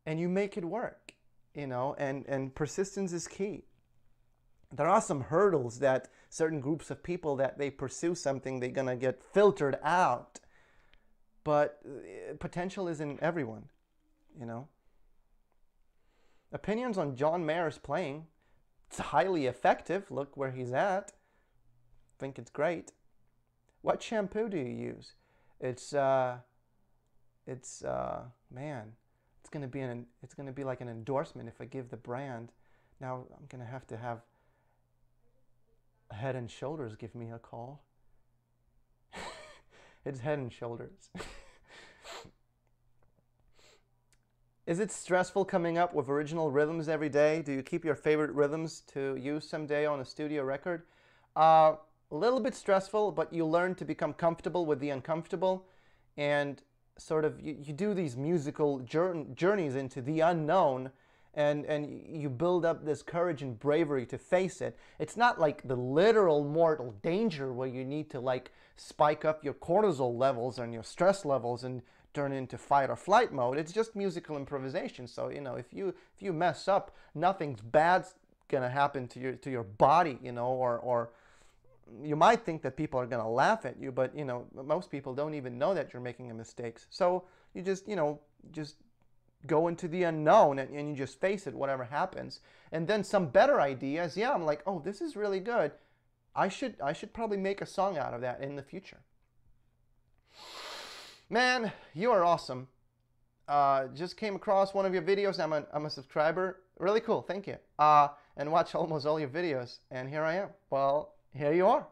you make it work. You know, and persistence is key. There are some hurdles that certain groups of people that they pursue something, they're gonna get filtered out. But potential is in everyone, you know. Opinions on John Mayer's playing. It's highly effective. Look where he's at. Think it's great. What shampoo do you use? It's man. It's gonna be like an endorsement if I give the brand. Now I'm gonna have Head and Shoulders give me a call. It's Head and Shoulders. Is it stressful coming up with original rhythms every day? Do you keep your favorite rhythms to use someday on a studio record? A little bit stressful, but you learn to become comfortable with the uncomfortable, and sort of you do these musical journeys into the unknown, and you build up this courage and bravery to face it. It's not like the literal mortal danger where you need to like spike up your cortisol levels and your stress levels and turn into fight or flight mode. It's just musical improvisation. So, you know, if you mess up, nothing's bad's gonna happen to your body, you know, or you might think that people are gonna laugh at you, but you know, most people don't even know that you're making a mistake. So you just, you know, just go into the unknown and you just face it, whatever happens. And then some better ideas, yeah, I'm like, oh, this is really good. I should probably make a song out of that in the future. Man, you are awesome. Just came across one of your videos. I'm a subscriber. Really cool. Thank you. And watch almost all your videos. And here I am. Well, here you are.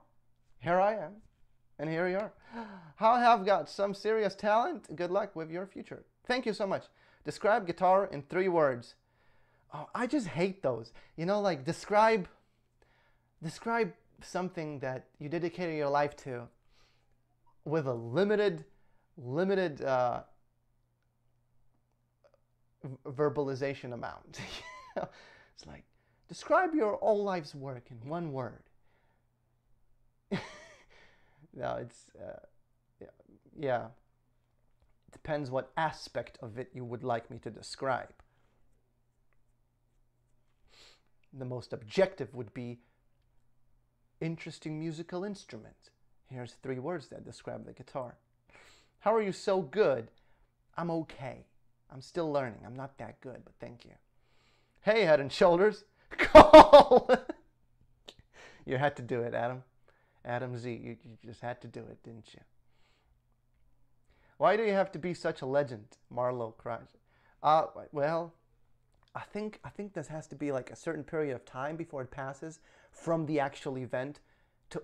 Here I am. And here you are. I have got some serious talent. Good luck with your future. Thank you so much. Describe guitar in 3 words. Oh, I just hate those. You know, like describe something that you dedicated your life to with a limited verbalization amount. It's like, describe your whole life's work in 1 word. No, it's yeah. It depends what aspect of it you would like me to describe. The most objective would be interesting musical instrument. Here's 3 words that describe the guitar. How are you so good? I'm okay. I'm still learning. I'm not that good, but thank you. Hey, Head and Shoulders. Call! You had to do it, Adam. Adam Z. You just had to do it, didn't you? Why do you have to be such a legend? Marlowe cries. Well, I think this has to be like a certain period of time before it passes from the actual event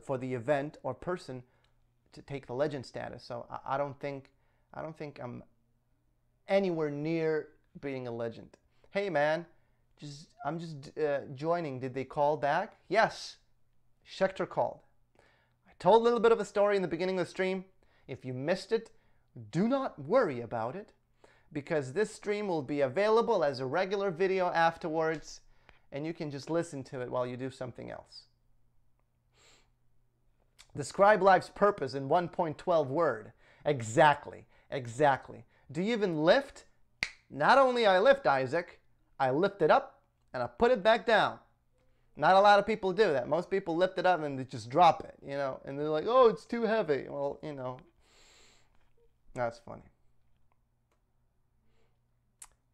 for the event or person to take the legend status. So I don't think I'm anywhere near being a legend. Hey man, I'm just joining. Did they call back? Yes, Schechter called. I told a little bit of a story in the beginning of the stream. If you missed it, do not worry about it, because this stream will be available as a regular video afterwards, and you can just listen to it while you do something else. Describe life's purpose in 1.12 word. Exactly. Do you even lift? Not only I lift, Isaac, I lift it up and I put it back down. Not a lot of people do that. Most people lift it up and they just drop it, you know, and they're like, oh, it's too heavy. Well, you know, that's funny.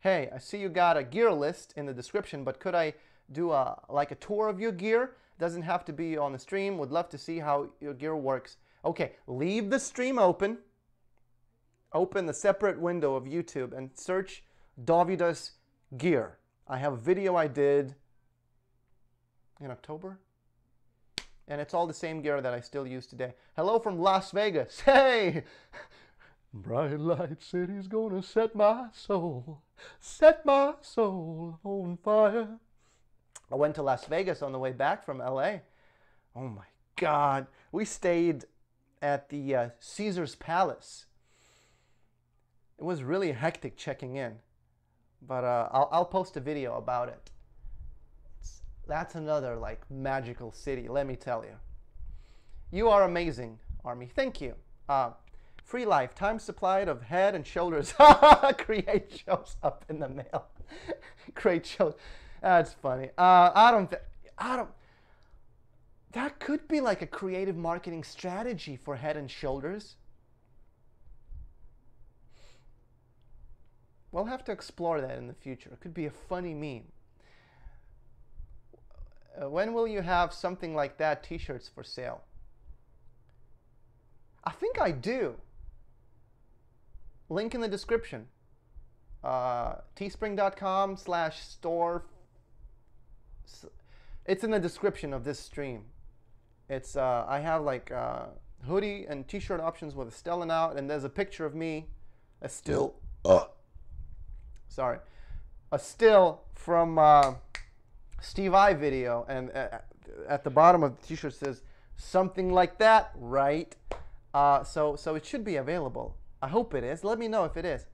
Hey, I see you got a gear list in the description, but could I do like a tour of your gear? Doesn't have to be on the stream. Would love to see how your gear works. Okay, leave the stream open. Open the separate window of YouTube and search Dovydas gear. I have a video I did in October, and it's all the same gear that I still use today. Hello from Las Vegas. Hey! Bright light city's gonna set my soul on fire. I went to Las Vegas on the way back from LA. Oh my God. We stayed at the Caesar's Palace. It was really hectic checking in, but I'll post a video about it. That's another like magical city, let me tell you. You are amazing, Army. Thank you. Free life, time supplied of Head and Shoulders. Create shows up in the mail. Create shows. That's funny. I don't. That could be like a creative marketing strategy for Head and Shoulders. We'll have to explore that in the future. It could be a funny meme. When will you have something like that, t-shirts for sale? I think I do. Link in the description. teespring.com/store. It's in the description of this stream. It's I have like hoodie and t-shirt options with a stellan out, and there's a picture of me, a still. Sorry, a still from Steve I video, and at the bottom of the t-shirt says something like that, right? So it should be available. I hope it is. Let me know if it is.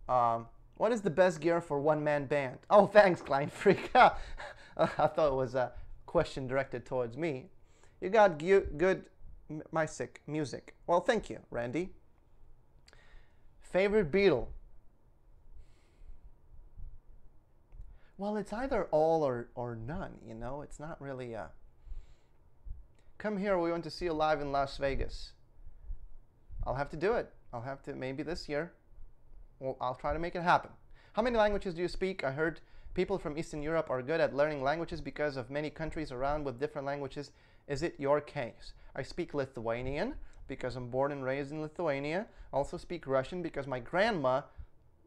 What is the best gear for one-man band? Oh, thanks, Klein Freak. I thought it was a question directed towards me. You got good music. Well, thank you, Randy. Favorite Beatle? Well, it's either all or none, you know? It's not really a... Come here, we want to see you live in Las Vegas. I'll have to do it. I'll have to, maybe this year. Well, I'll try to make it happen. How many languages do you speak? I heard people from Eastern Europe are good at learning languages because of many countries around with different languages. Is it your case? I speak Lithuanian because I'm born and raised in Lithuania. I also speak Russian because my grandma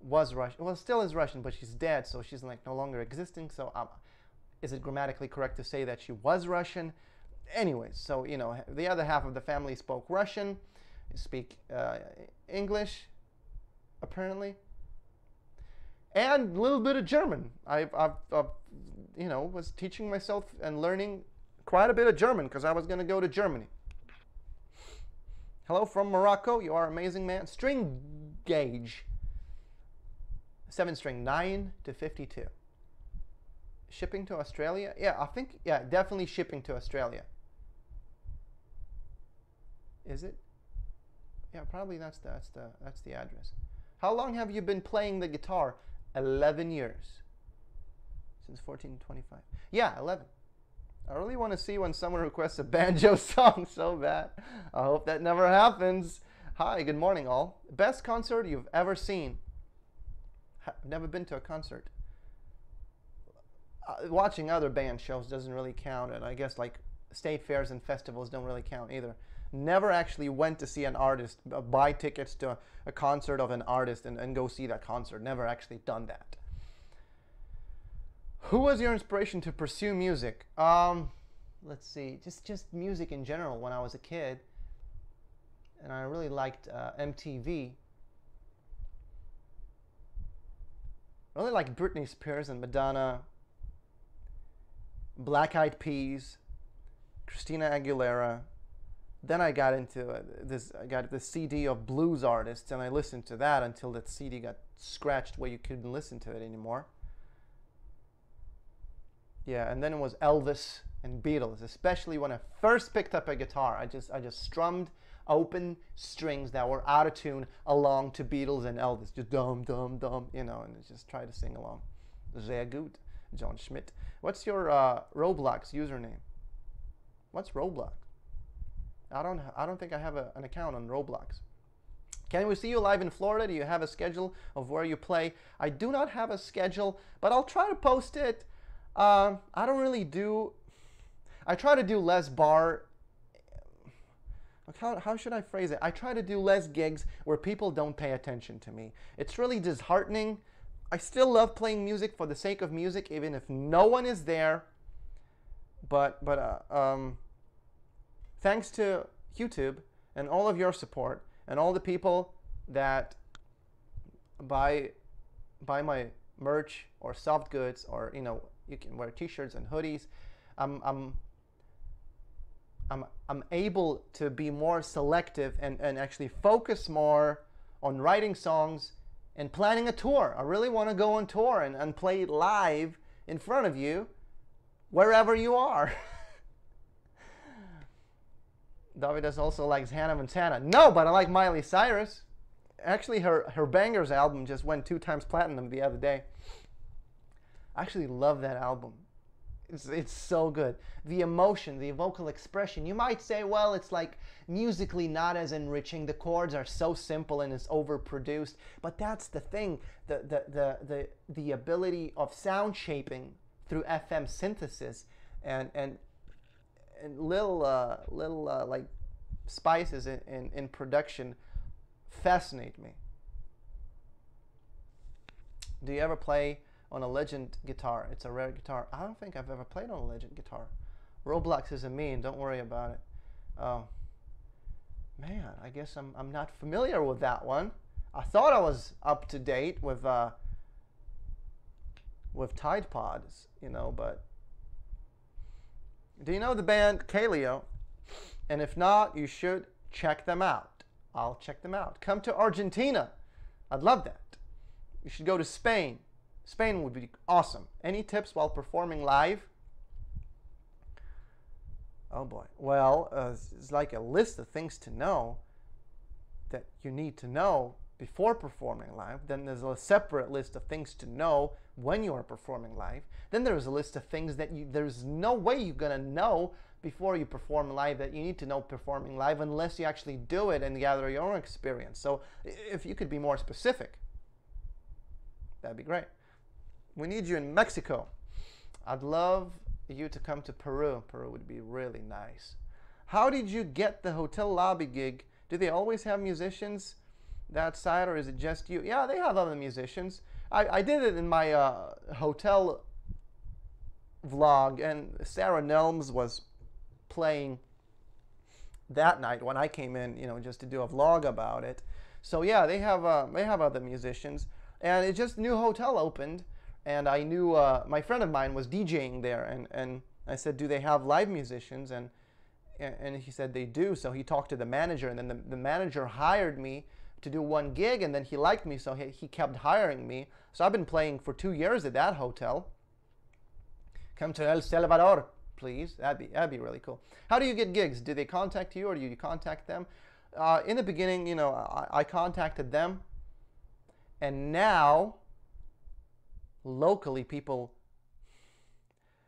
was Russian. Well, still is Russian, but she's dead, so she's like no longer existing. So is it grammatically correct to say that she was Russian? Anyways, so you know, the other half of the family spoke Russian, speak English, apparently, and a little bit of German. I've you know, was teaching myself and learning quite a bit of German because I was going to go to Germany. Hello from Morocco. You are amazing, man. String gauge. 7 string, 9 to 52. Shipping to Australia? Yeah, I think, yeah, definitely shipping to Australia. Is it? Yeah, probably that's the address. How long have you been playing the guitar? 11 years. Since 1425. Yeah, 11. I really want to see when someone requests a banjo song so bad. I hope that never happens. Hi, good morning all. Best concert you've ever seen? I've never been to a concert. Watching other band shows doesn't really count, and I guess like state fairs and festivals don't really count either. Never actually went to see an artist, buy tickets to a concert of an artist and go see that concert. Never actually done that. Who was your inspiration to pursue music? Let's see, just music in general when I was a kid. And I really liked MTV. I really liked Britney Spears and Madonna, Black Eyed Peas, Christina Aguilera. Then I got into I got the CD of blues artists, and I listened to that until that CD got scratched where you couldn't listen to it anymore. Yeah, and then it was Elvis and Beatles, especially when I first picked up a guitar. I just strummed open strings that were out of tune along to Beatles and Elvis, just dum dum dum, you know, and just try to sing along. Sehr gut, John Schmidt. What's your Roblox username? What's Roblox? I don't think I have an account on Roblox. Can we see you live in Florida? Do you have a schedule of where you play? I do not have a schedule, but I'll try to post it. I don't really do. I try to do less bar. How should I phrase it? I try to do less gigs where people don't pay attention to me. It's really disheartening. I still love playing music for the sake of music, even if no one is there. But thanks to YouTube and all of your support and all the people that buy my merch or soft goods, or you know, you can wear t-shirts and hoodies. I'm able to be more selective and actually focus more on writing songs and planning a tour. I really want to go on tour and play live in front of you wherever you are. Dovydas also likes Hannah Montana. No, but I like Miley Cyrus. Actually, her Bangers album just went 2 times platinum the other day. I actually love that album. It's so good. The emotion, the vocal expression. You might say, well, it's like musically not as enriching. The chords are so simple and it's overproduced. But that's the thing. The ability of sound shaping through FM synthesis and little like spices in production fascinate me. Do you ever play on a Legend guitar? It's a rare guitar. I don't think I've ever played on a Legend guitar. Roblox is a meme. Don't worry about it. Oh man, I guess I'm not familiar with that one. I thought I was up to date with Tide Pods, you know, but do you know the band Kaleo? And if not, you should check them out. I'll check them out. Come to Argentina. I'd love that. You should go to Spain. Spain would be awesome. Any tips while performing live? Oh boy. Well, it's like a list of things to know that you need to know before performing live. Then there's a separate list of things to know when you are performing live. Then there's a list of things that there's no way you're going to know before you perform live that you need to know performing live unless you actually do it and gather your own experience. So if you could be more specific. That'd be great. We need you in Mexico. I'd love you to come to Peru. Peru would be really nice. How did you get the hotel lobby gig? Do they always have musicians that side, or is it just you? Yeah, they have other musicians. I did it in my hotel vlog, and Sarah Nelms was playing that night when I came in, you know, just to do a vlog about it. So yeah, they have other musicians, and it just new hotel opened, and I knew my friend of mine was DJing there, and I said, do they have live musicians? And he said they do. So he talked to the manager, and then the manager hired me to do one gig, and then he liked me, so he kept hiring me. So I've been playing for 2 years at that hotel. Come to El Salvador, please. That'd be really cool. How do you get gigs? Do they contact you, or do you contact them? In the beginning, you know, I contacted them, and now locally people,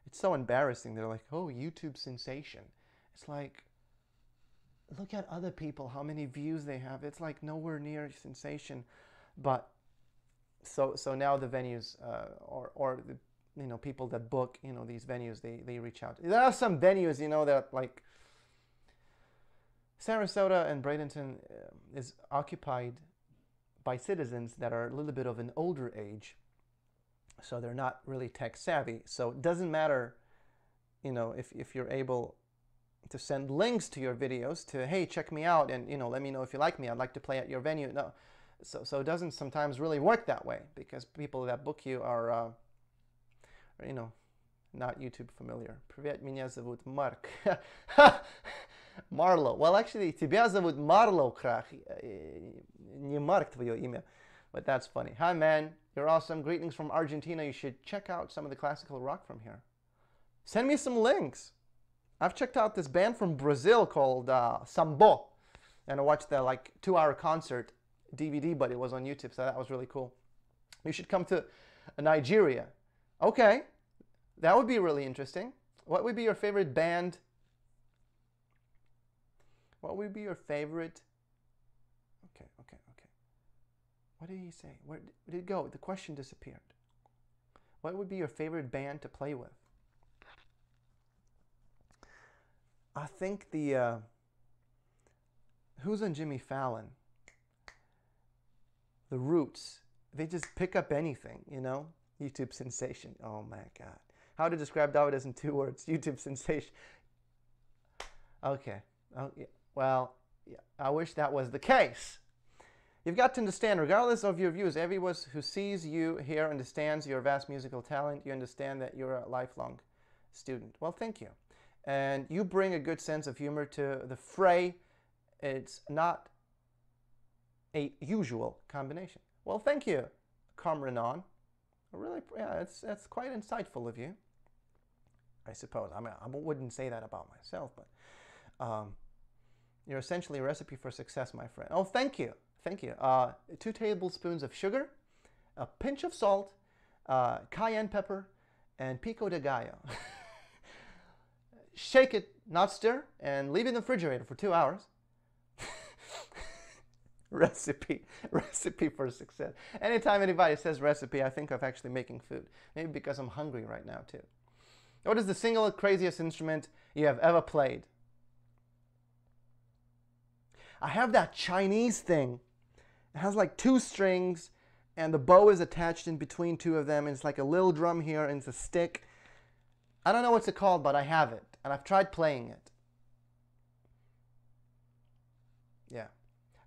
it's so embarrassing. They're like, oh, YouTube sensation. It's like, look at other people, how many views they have. It's like nowhere near sensation. But so now the venues or the, you know, people that book, you know, these venues, they reach out. There are some venues, you know, that like Sarasota and Bradenton is occupied by citizens that are a little bit of an older age, so they're not really tech savvy. So it doesn't matter, you know, if you're able to send links to your videos to, hey, check me out, and, you know, let me know if you like me, I'd like to play at your venue. No, so it doesn't sometimes really work that way, because people that book you are you know, not YouTube familiar. Привет, меня зовут Mark. Marlo. Well, actually, тебя зовут Marlo, Krach. Не Mark твое имя. But that's funny. Hi, man. You're awesome. Greetings from Argentina. You should check out some of the classical rock from here. Send me some links. I've checked out this band from Brazil called Sambo. And I watched the like 2-hour concert DVD, but it was on YouTube, so that was really cool. You should come to Nigeria. Okay. That would be really interesting. What would be your favorite band? What would be your favorite? Okay. What did he say? Where did it go? The question disappeared. What would be your favorite band to play with? I think the, who's on Jimmy Fallon? The Roots. They just pick up anything, you know? YouTube sensation. Oh my God. How to describe Dovydas in 2 words? YouTube sensation. Okay. Oh, yeah. Well, yeah. I wish that was the case. You've got to understand, regardless of your views, everyone who sees you here understands your vast musical talent. You understand that you're a lifelong student. Well, thank you. And you bring a good sense of humor to the fray. It's not a usual combination. Well, thank you, Kamranon. Really, yeah, that's quite insightful of you, I suppose. I mean, I wouldn't say that about myself, but you're essentially a recipe for success, my friend. Oh, thank you. Thank you. 2 tablespoons of sugar, a pinch of salt, cayenne pepper, and pico de gallo. Shake it, not stir, and leave it in the refrigerator for 2 hours. Recipe for success. Anytime anybody says recipe, I think of actually making food. Maybe because I'm hungry right now too. What is the single craziest instrument you have ever played? I have that Chinese thing. It has like 2 strings, and the bow is attached in between 2 of them, and it's like a little drum here, and it's a stick. I don't know what's it called, but I have it, and I've tried playing it. Yeah.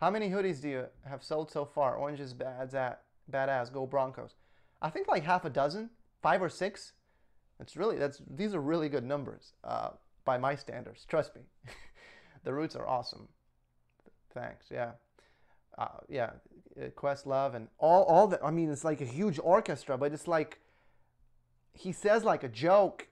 How many hoodies do you have sold so far? Orange is badass. Go Broncos. I think like half a dozen, 5 or 6. These are really good numbers by my standards. Trust me. The Roots are awesome. Thanks. Yeah. Yeah. Questlove and all that. I mean, it's like a huge orchestra, but it's like he says like a joke,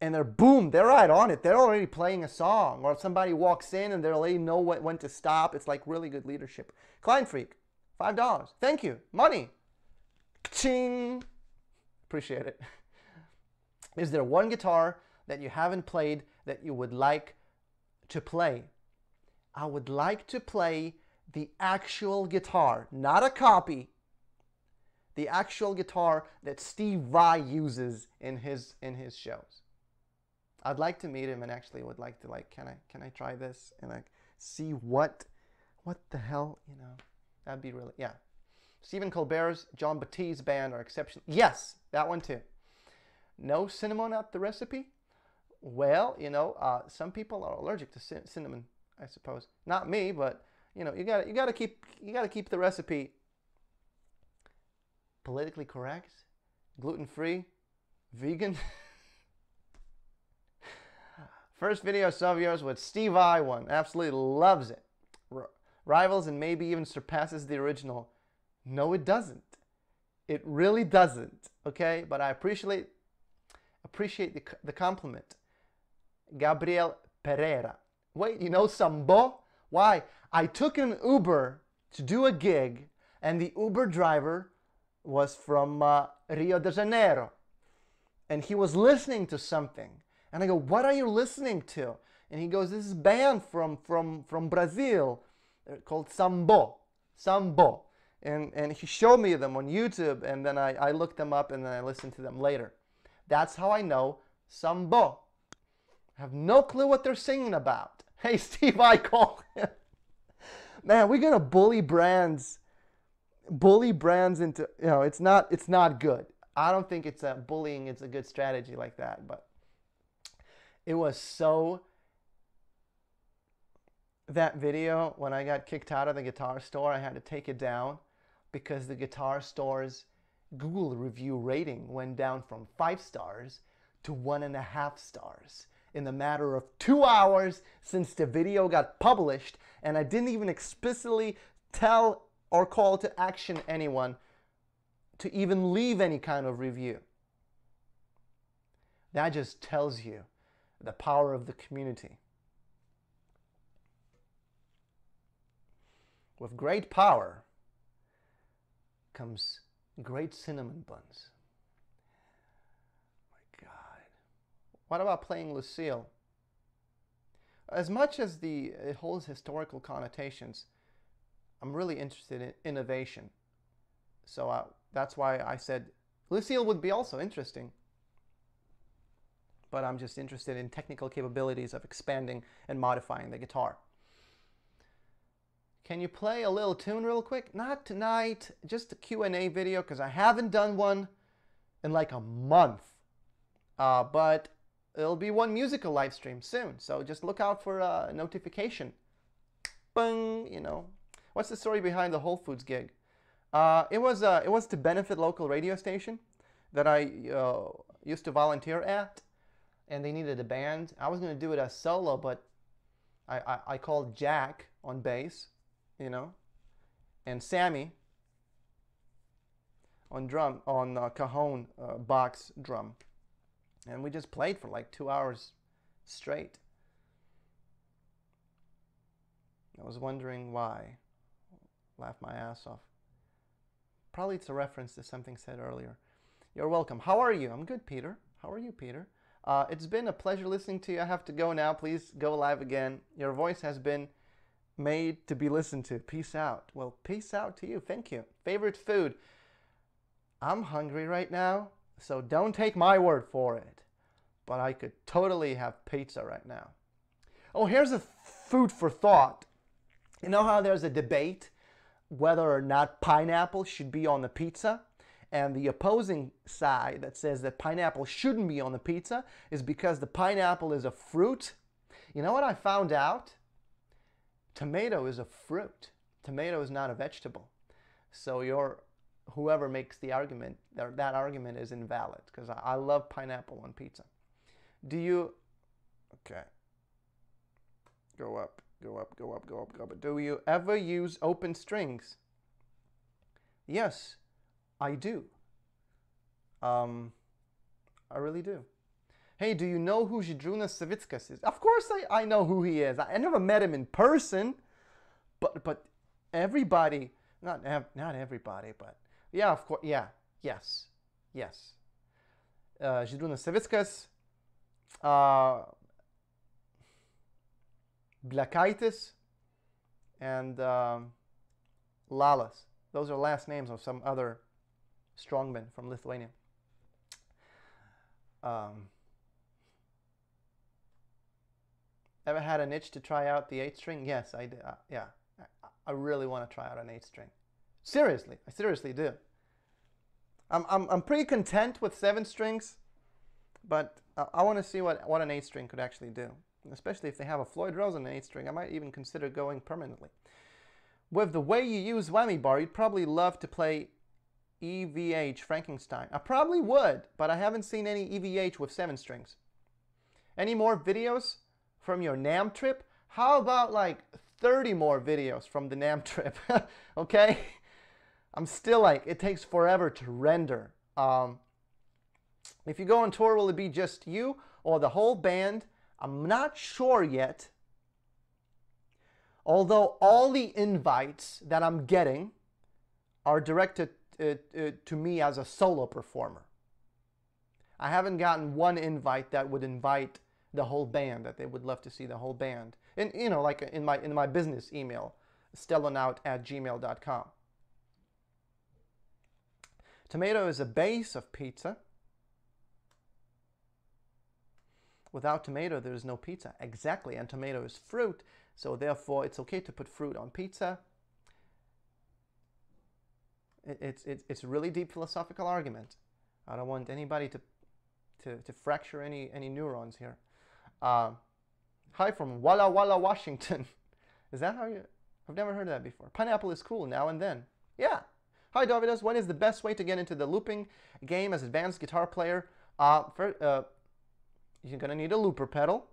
and they're right on it. They're already playing a song, or somebody walks in and they already know when to stop. It's like really good leadership. Client Freak, $5. Thank you. Money. Ching. Appreciate it. Is there one guitar that you haven't played that you would like to play? I would like to play the actual guitar, not a copy. The actual guitar that Steve Vai uses in his shows. I'd like to meet him and actually would like to, like, can I try this and like see what the hell, you know. That'd be really, yeah. Stephen Colbert's John Batiste band are exceptional. Yes, that one too. No cinnamon at the recipe? Well, you know, some people are allergic to cinnamon, I suppose. Not me, but you know, you gotta keep the recipe politically correct, gluten-free, vegan. First video I saw of yours with Steve I one. Absolutely loves it. Rivals and maybe even surpasses the original. No, it doesn't. It really doesn't. Okay, but I appreciate the compliment. Gabriel Pereira. Wait, you know Sambo? Why? I took an Uber to do a gig, and the Uber driver was from Rio de Janeiro, and he was listening to something. And I go, what are you listening to? And he goes, this is a band from Brazil called Sambo. Sambo. And he showed me them on YouTube, and then I looked them up, and then I listened to them later. That's how I know Sambo. I have no clue what they're singing about. Hey, Steve, I call him. Man, we're gonna bully brands into, you know, it's not good. I don't think it's bullying. It's a good strategy like that, but it was so. That video, when I got kicked out of the guitar store, I had to take it down because the guitar store's Google review rating went down from 5 stars to 1.5 stars in the matter of 2 hours since the video got published, and I didn't even explicitly tell or call to action anyone to even leave any kind of review. That just tells you the power of the community. With great power comes great cinnamon buns. My God. What about playing Lucille? As much as it holds historical connotations, I'm really interested in innovation. So that's why I said Lucille would be also interesting. But I'm just interested in technical capabilities of expanding and modifying the guitar. Can you play a little tune real quick? Not tonight, just a Q&A video, because I haven't done one in like a month. But it'll be one musical live stream soon, so just look out for a notification. Bang, you know. What's the story behind the Whole Foods gig? It was to benefit local radio station that I used to volunteer at, and they needed a band. I was going to do it as solo, but I called Jack on bass, you know, and Sammy on drum, on cajon box drum, and we just played for like 2 hours straight. I was wondering why. Laughed my ass off. Probably it's a reference to something said earlier. You're welcome. How are you? I'm good, Peter. How are you, Peter? It's been a pleasure listening to you. I have to go now. Please go live again. Your voice has been made to be listened to. Peace out. Well, peace out to you. Thank you. Favorite food? I'm hungry right now, so don't take my word for it. But I could totally have pizza right now. Oh, here's a food for thought. You know how there's a debate whether or not pineapple should be on the pizza? And the opposing side that says that pineapple shouldn't be on the pizza is because the pineapple is a fruit. You know what I found out? Tomato is a fruit. Tomato is not a vegetable. So whoever makes the argument, that argument is invalid, because I love pineapple on pizza. Do you... Okay. Go up, go up, go up, go up, go up. Do you ever use open strings? Yes, I do. I really do. Hey, do you know who Zydrunas Savickas is? Of course I know who he is. I never met him in person, but everybody, not everybody, but yeah, of course, yeah, yes. Zydrunas Savickas, Blakaitis, and Lalas. Those are last names of some other strongman from Lithuania. Ever had an itch to try out the 8-string? Yes, I did. Yeah, I really want to try out an 8-string. Seriously, I seriously do. I'm pretty content with 7 strings, but I want to see what an 8-string could actually do. Especially if they have a Floyd Rose on an 8-string, I might even consider going permanently. With the way you use whammy bar, you'd probably love to play EVH Frankenstein. I probably would, but I haven't seen any EVH with 7 strings. Any more videos from your NAMM trip? How about like 30 more videos from the NAMM trip? Okay? I'm still like, it takes forever to render. If you go on tour, will it be just you or the whole band? I'm not sure yet. Although all the invites that I'm getting are directed to me as a solo performer. I haven't gotten one invite that would invite the whole band, that they would love to see the whole band. And you know, like in my business email, stellanout@gmail.com. Tomato is a base of pizza. Without tomato, there is no pizza. Exactly, and tomato is fruit, so therefore it's okay to put fruit on pizza. It's a really deep philosophical argument. I don't want anybody to fracture any neurons here. Hi from Walla Walla, Washington. Is that how you... I've never heard that before. Pineapple is cool now and then. Yeah. Hi Dovydas, what is the best way to get into the looping game as advanced guitar player? You're going to need a looper pedal.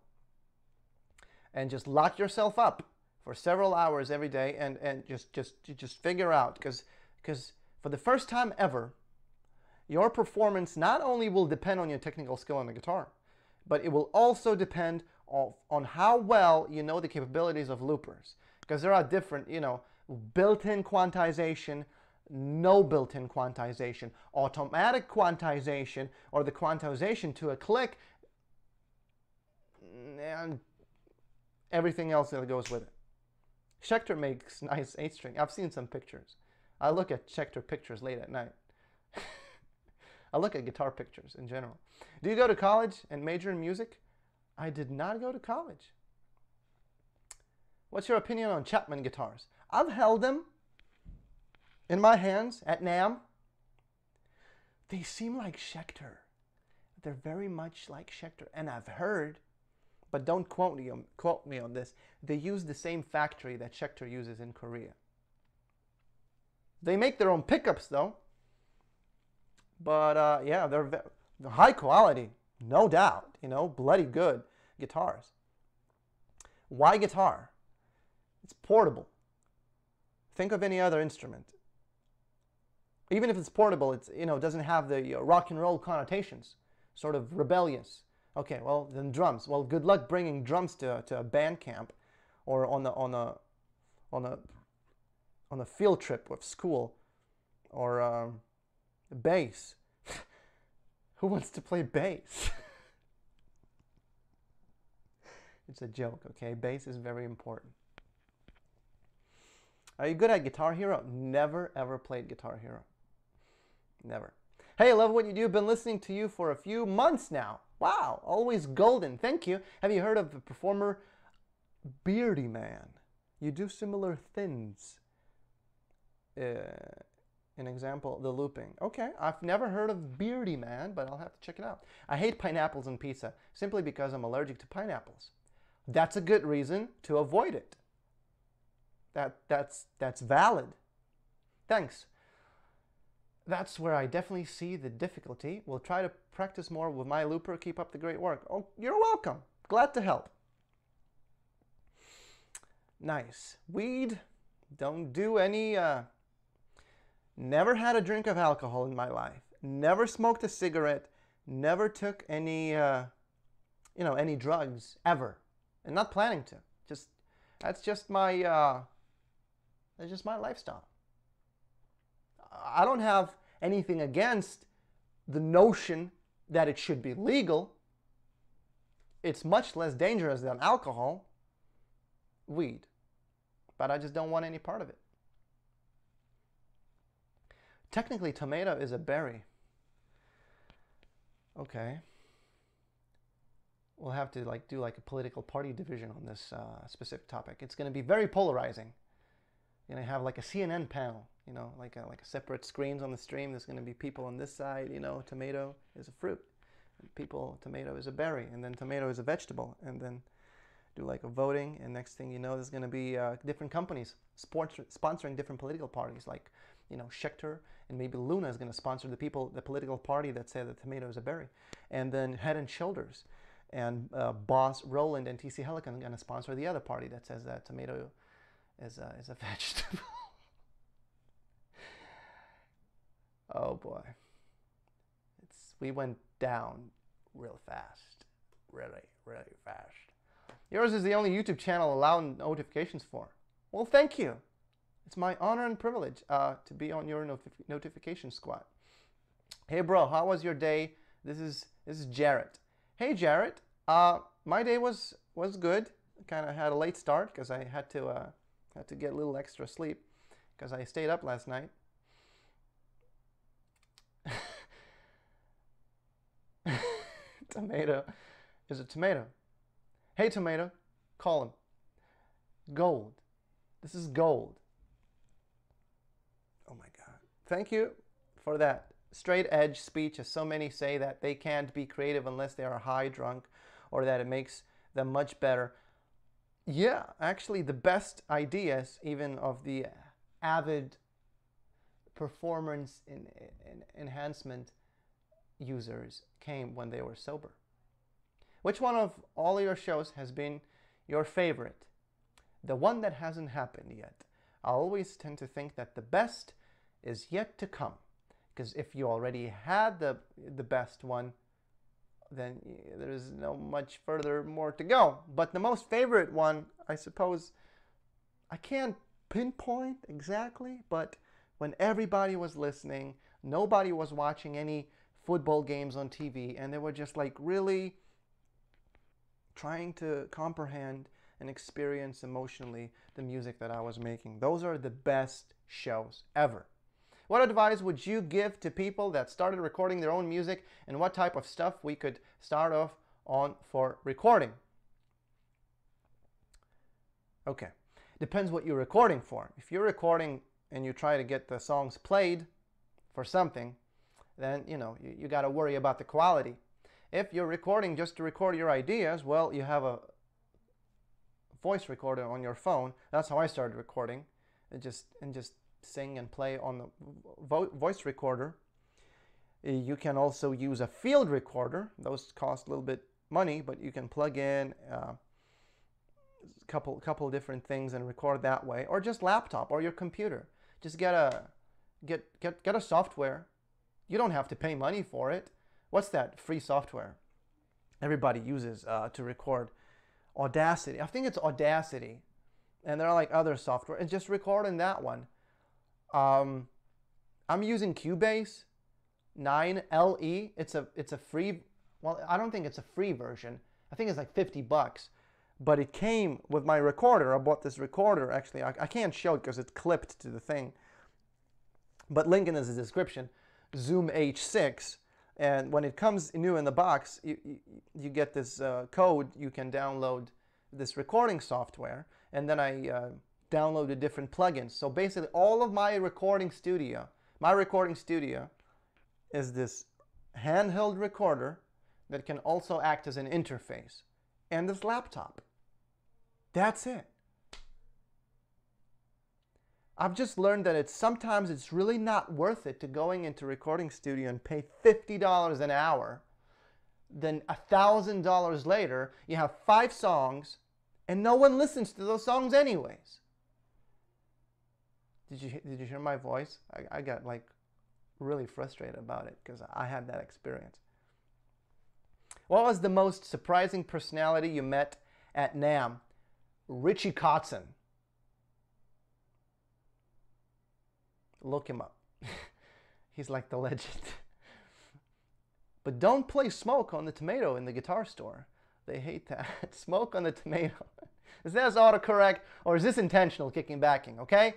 And just lock yourself up for several hours every day and just figure out. Because for the first time ever, your performance not only will depend on your technical skill on the guitar, but it will also depend on how well you know the capabilities of loopers. Because there are different, you know, built-in quantization, no built-in quantization, automatic quantization, or the quantization to a click, and everything else that goes with it. Schecter makes nice 8-string. I've seen some pictures. I look at Schecter pictures late at night. I look at guitar pictures in general. Do you go to college and major in music? I did not go to college. What's your opinion on Chapman guitars? I've held them in my hands at NAMM. They seem like Schecter. They're very much like Schecter. And I've heard, but don't quote me on this, they use the same factory that Schecter uses in Korea. They make their own pickups though. But yeah, they're high quality, no doubt, you know, bloody good guitars. Why guitar? It's portable. Think of any other instrument. Even if it's portable, it's, you know, doesn't have the rock and roll connotations, sort of rebellious. Okay, well then drums. Well, good luck bringing drums to a band camp, or on a field trip with school, or bass. Who wants to play bass? It's a joke, okay? Bass is very important. Are you good at Guitar Hero? Never ever played Guitar Hero. Never. Hey, I love what you do. Been listening to you for a few months now. Wow, always golden. Thank you. Have you heard of the performer Beardy Man? You do similar things. An example, the looping. Okay, I've never heard of Beardy Man, but I'll have to check it out. I hate pineapples on pizza simply because I'm allergic to pineapples. That's a good reason to avoid it. That's valid. Thanks. That's where I definitely see the difficulty. We'll try to practice more with my looper. Keep up the great work. Oh, you're welcome. Glad to help. Nice. Weed. Don't do any... Never had a drink of alcohol in my life. Never smoked a cigarette. Never took any, any drugs ever, and not planning to. That's just my lifestyle. I don't have anything against the notion that it should be legal. It's much less dangerous than alcohol, weed, but I just don't want any part of it. Technically, tomato is a berry. Okay. We'll have to do like a political party division on this specific topic. It's going to be very polarizing. You're going to have like a CNN panel, you know, like a separate screens on the stream. There's going to be people on this side, you know, tomato is a fruit. People, tomato is a berry, and then tomato is a vegetable, and then do like a voting, and next thing you know, there's going to be different companies sponsoring different political parties, like, you know, Schechter, and maybe Luna is going to sponsor the political party that say that tomato is a berry, and then Head and Shoulders and Boss Roland and TC Helicon are going to sponsor the other party that says that tomato is a vegetable. Oh boy, we went down real fast, really fast. Yours is the only YouTube channel allowing notifications for. Well, thank you. It's my honor and privilege to be on your notification squad. Hey bro, how was your day? This is Jarrett. Hey Jarrett, my day was good. Kind of had a late start because I had to get a little extra sleep because I stayed up last night. Tomato is a tomato. Hey tomato, call him. Gold. This is gold. Oh my God. Thank you for that straight edge speech, as so many say that they can't be creative unless they are high, drunk, or that it makes them much better. Yeah, actually the best ideas, even of the avid performance enhancement users, came when they were sober. Which one of all your shows has been your favorite? The one that hasn't happened yet. I always tend to think that the best is yet to come. Because if you already had the best one, then there's no much further more to go. But the most favorite one, I suppose, I can't pinpoint exactly, but when everybody was listening, nobody was watching any football games on TV, and they were just like really trying to comprehend and experience emotionally the music that I was making. Those are the best shows ever. What advice would you give to people that started recording their own music, and what type of stuff we could start off on for recording? Okay, depends what you're recording for. If you're recording and you try to get the songs played for something, then you got to worry about the quality. If you're recording just to record your ideas, well, you have a voice recorder on your phone. That's how I started recording, and just sing and play on the voice recorder. You can also use a field recorder. Those cost a little bit money, but you can plug in a couple different things and record that way, or just laptop or your computer. Just get a software. You don't have to pay money for it. What's that free software everybody uses to record? Audacity. I think it's Audacity, and there are like other software, and just record in that one. I'm using Cubase 9LE. It's a free, well, I don't think it's a free version. I think it's like $50, but it came with my recorder. I bought this recorder. Actually, I can't show it because it's clipped to the thing, but link in the description. Zoom H6, and when it comes new in the box, you get this code. You can download this recording software, and then I downloaded different plugins. So basically all of my recording studio is this handheld recorder that can also act as an interface, and this laptop. That's it. I've just learned that sometimes it's really not worth it to going into recording studio and pay $50 an hour. Then $1,000 later, you have 5 songs, and no one listens to those songs anyways. Did you hear my voice? I got like really frustrated about it because I had that experience. What was the most surprising personality you met at NAMM? Richie Kotzen. Look him up. He's like the legend. But don't play Smoke on the Tomato in the guitar store. They hate that. Smoke on the Tomato. Is this autocorrect or is this intentional kicking backing, okay?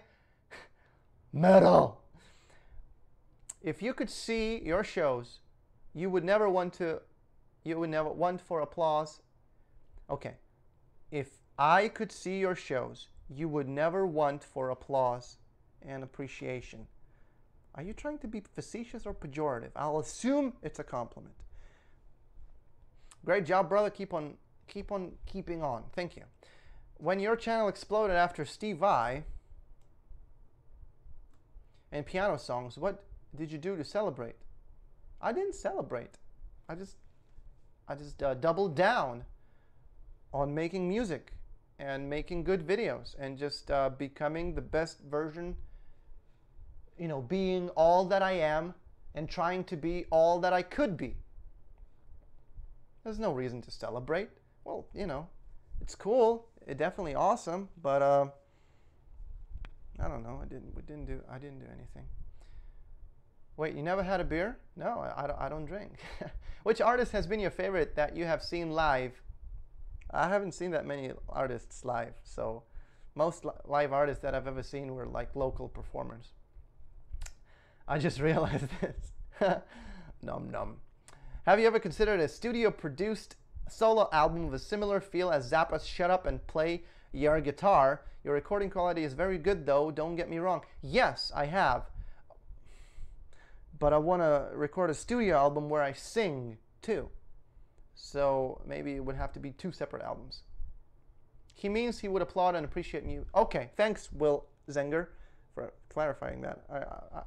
Metal. If you could see your shows, you would never want for applause. Okay. If I could see your shows, you would never want for applause and appreciation. Are you trying to be facetious or pejorative? I'll assume it's a compliment. Great job, brother. Keep on keeping on. Thank you. When your channel exploded after Steve Vai and piano songs, what did you do to celebrate? I didn't celebrate. I just doubled down on making music and making good videos and just becoming the best version, you know, being all that I am and trying to be all that I could be. There's no reason to celebrate. Well, you know, it's cool. It's definitely awesome, but I don't know. I didn't do anything. Wait, you never had a beer? No, I don't drink. Which artist has been your favorite that you have seen live? I haven't seen that many artists live, so most live artists that I've ever seen were like local performers. I just realized this. Nom nom. Have you ever considered a studio-produced solo album with a similar feel as Zappa's Shut Up and Play Your Guitar? Your recording quality is very good though, don't get me wrong. Yes, I have. But I want to record a studio album where I sing too. So maybe it would have to be 2 separate albums. He means he would applaud and appreciate me. Okay, thanks, Will Zenger, for clarifying that.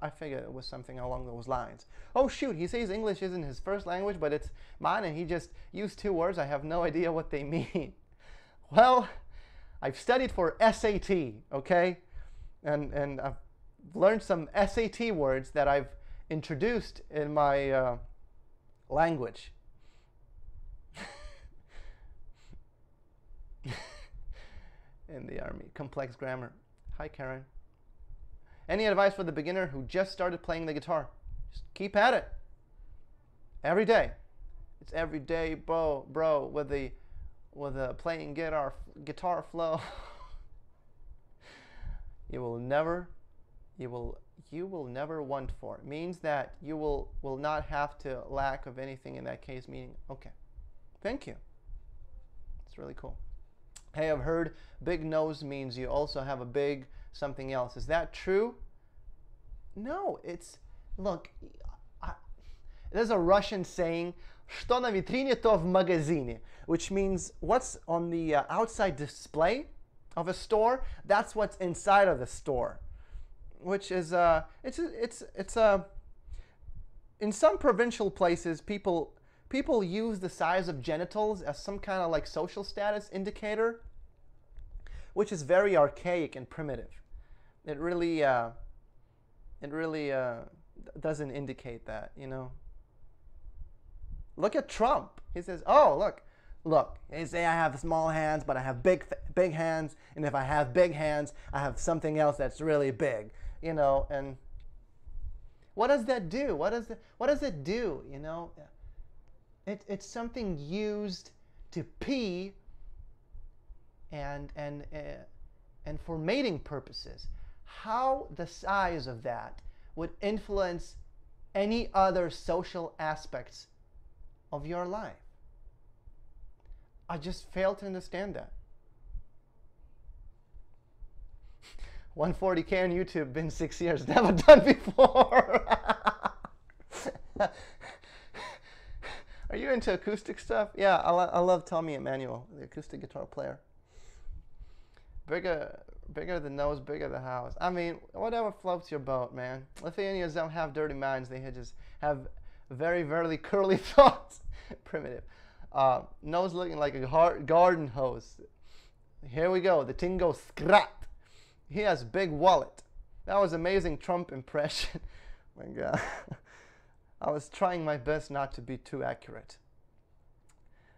I figured it was something along those lines. Oh shoot, he says English isn't his first language, but it's mine, and he just used 2 words. I have no idea what they mean. Well, I've studied for SAT, okay? And I've learned some SAT words that I've introduced in my language. In the army. Complex grammar. Hi, Karen. Any advice for the beginner who just started playing the guitar? Just keep at it. Every day. It's every day, bro, with the playing guitar flow. You will never want for. It means that you will not have to lack of anything in that case, meaning, okay, thank you. It's really cool. Hey, I've heard big nose means you also have a big something else. Is that true? No, it's, look, there's a Russian saying, "Что на витрине, то в магазине," which means what's on the outside display of a store, that's what's inside of the store. Which is, in some provincial places, people use the size of genitals as some kind of like social status indicator, which is very archaic and primitive. It really doesn't indicate that, you know. Look at Trump. He says, "Oh, look. They say I have small hands, but I have big hands, and if I have big hands, I have something else that's really big." You know, and what does that do? What does it do? You know, it's something used to pee and for mating purposes. How the size of that would influence any other social aspects of your life? I just fail to understand that. 140K on YouTube, been 6 years, never done before. Are you into acoustic stuff? Yeah, I love Tommy Emmanuel, the acoustic guitar player. Bigger the nose, bigger the house. I mean, whatever floats your boat, man. Lithuanians don't have dirty minds. They just have very, very curly thoughts. Primitive. Nose looking like a garden hose. Here we go. The thing goes skrat. He has big wallet. That was amazing Trump impression. My God. I was trying my best not to be too accurate.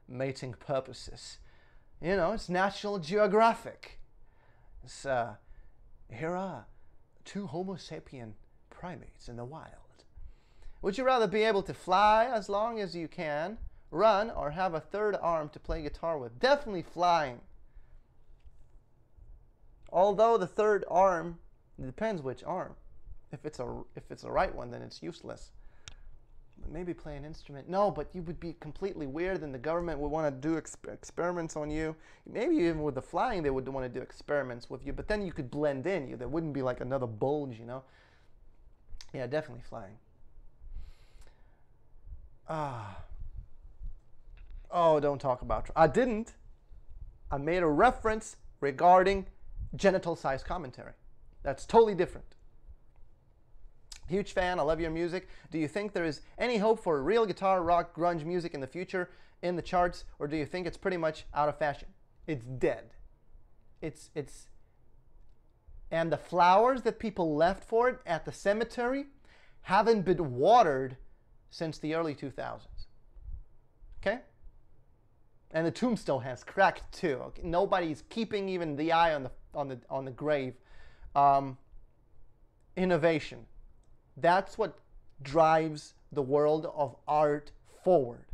Mating purposes. You know, it's National Geographic. It's, here are 2 Homo sapien primates in the wild. Would you rather be able to fly as long as you can, run, or have a 3rd arm to play guitar with? Definitely flying. Although the 3rd arm, it depends which arm. If it's a right one, then it's useless. Maybe play an instrument. No, but you would be completely weird, and the government would want to do experiments on you. Maybe even with the flying, they would want to do experiments with you, but then you could blend in. There wouldn't be like another bulge, you know? Yeah, definitely flying. Oh, don't talk about Trump. I didn't. I made a reference regarding genital size commentary. That's totally different. Huge fan. I love your music. Do you think there is any hope for real guitar, rock, grunge music in the future in the charts, or do you think it's pretty much out of fashion? It's dead. And the flowers that people left for it at the cemetery haven't been watered since the early 2000s. Okay? And the tombstone has cracked too. Okay? Nobody's keeping even the eye on the grave. Innovation. That's what drives the world of art forward.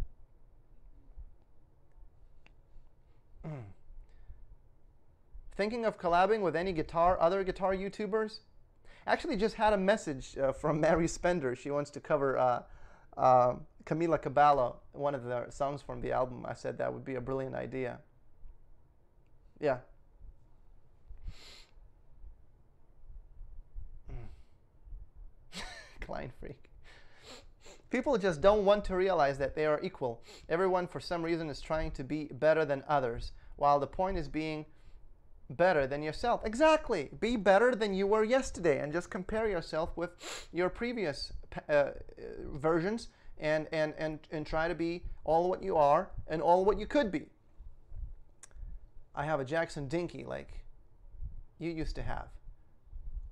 Thinking of collabing with any other guitar YouTubers? Actually, just had a message from Mary Spender. She wants to cover Camila Cabello, one of the songs from the album. I said that would be a brilliant idea. Yeah. Klein freak. People just don't want to realize that they are equal. Everyone, for some reason, is trying to be better than others, while the point is being better than yourself. Exactly. Be better than you were yesterday, and just compare yourself with your previous versions, and try to be all what you are and all what you could be. I have a Jackson Dinky like you used to have.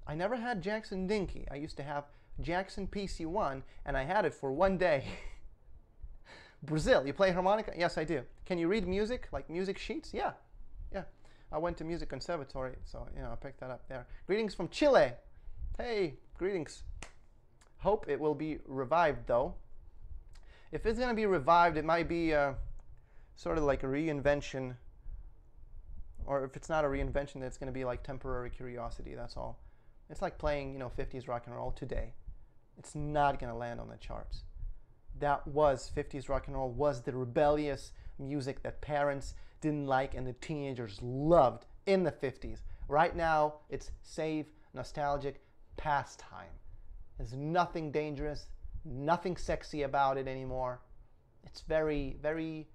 I never had Jackson Dinky. I used to have Jackson PC1, and I had it for one day. Brazil, you play harmonica? Yes, I do. Can you read music, like music sheets? Yeah. I went to music conservatory, so I picked that up there. Greetings from Chile. Hey, greetings. Hope it will be revived, though. If it's going to be revived, it might be sort of like a reinvention, or if it's not a reinvention, it's going to be like temporary curiosity. That's all. It's like playing, 50s rock and roll today. It's not going to land on the charts. That was 50s rock and roll, was the rebellious music that parents didn't like and the teenagers loved in the 50s. Right now, it's safe, nostalgic pastime. There's nothing dangerous, nothing sexy about it anymore. It's very, very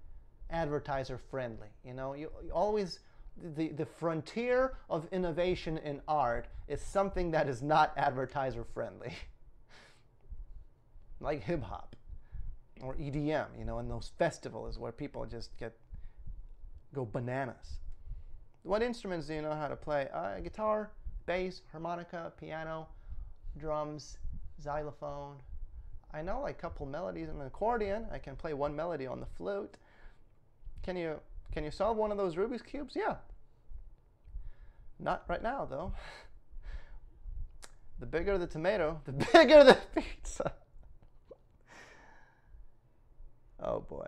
advertiser friendly. You always, the frontier of innovation in art is something that is not advertiser friendly. Like hip hop or EDM, in those festivals where people just go bananas. What instruments do you know how to play? Guitar, bass, harmonica, piano, drums, xylophone. I know like a couple melodies on the accordion. I can play one melody on the flute. Can you solve one of those Rubik's cubes? Yeah. Not right now though. The bigger the tomato, the bigger the pizza. Oh boy.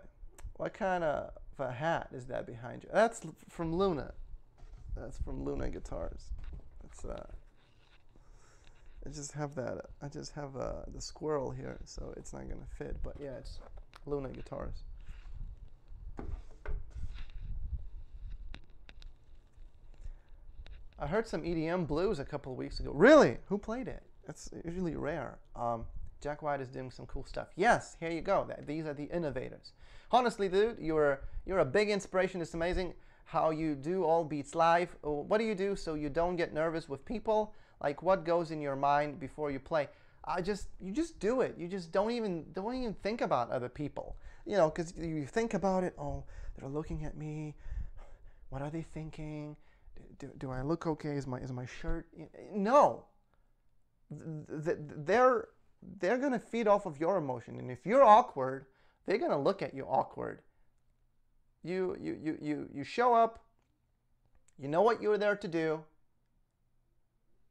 What kind of a hat is that behind you? That's from Luna. That's from Luna Guitars. It's I just have that. I just have the squirrel here, so it's not gonna fit. But yeah, it's Luna Guitars. I heard some EDM blues a couple of weeks ago. Really? Who played it? That's usually rare. Jack White is doing some cool stuff. Yes, here you go. These are the innovators. Honestly, dude, you're a big inspiration. It's amazing how you do all beats live. What do you do so you don't get nervous with people? Like, what goes in your mind before you play? You just do it. You just don't even think about other people. Because you think about it. Oh, they're looking at me. What are they thinking? Do I look okay? Is my shirt? No. They're gonna feed off of your emotion, and if you're awkward, they're gonna look at you awkward. You show up. You know what you're there to do.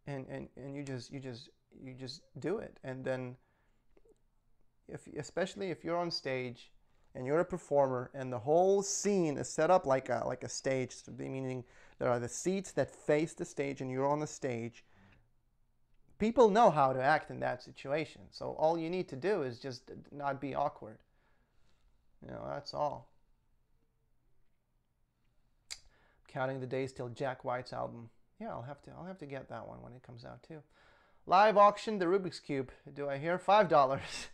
And you just do it. And then especially if you're on stage and you're a performer and the whole scene is set up like a stage, meaning there are the seats that face the stage and you're on the stage, People know how to act in that situation. So all you need to do is just not be awkward. You know, that's all. Counting the days till Jack White's album. Yeah, I'll have to get that one when it comes out too. Live auction the Rubik's Cube. Do I hear $5?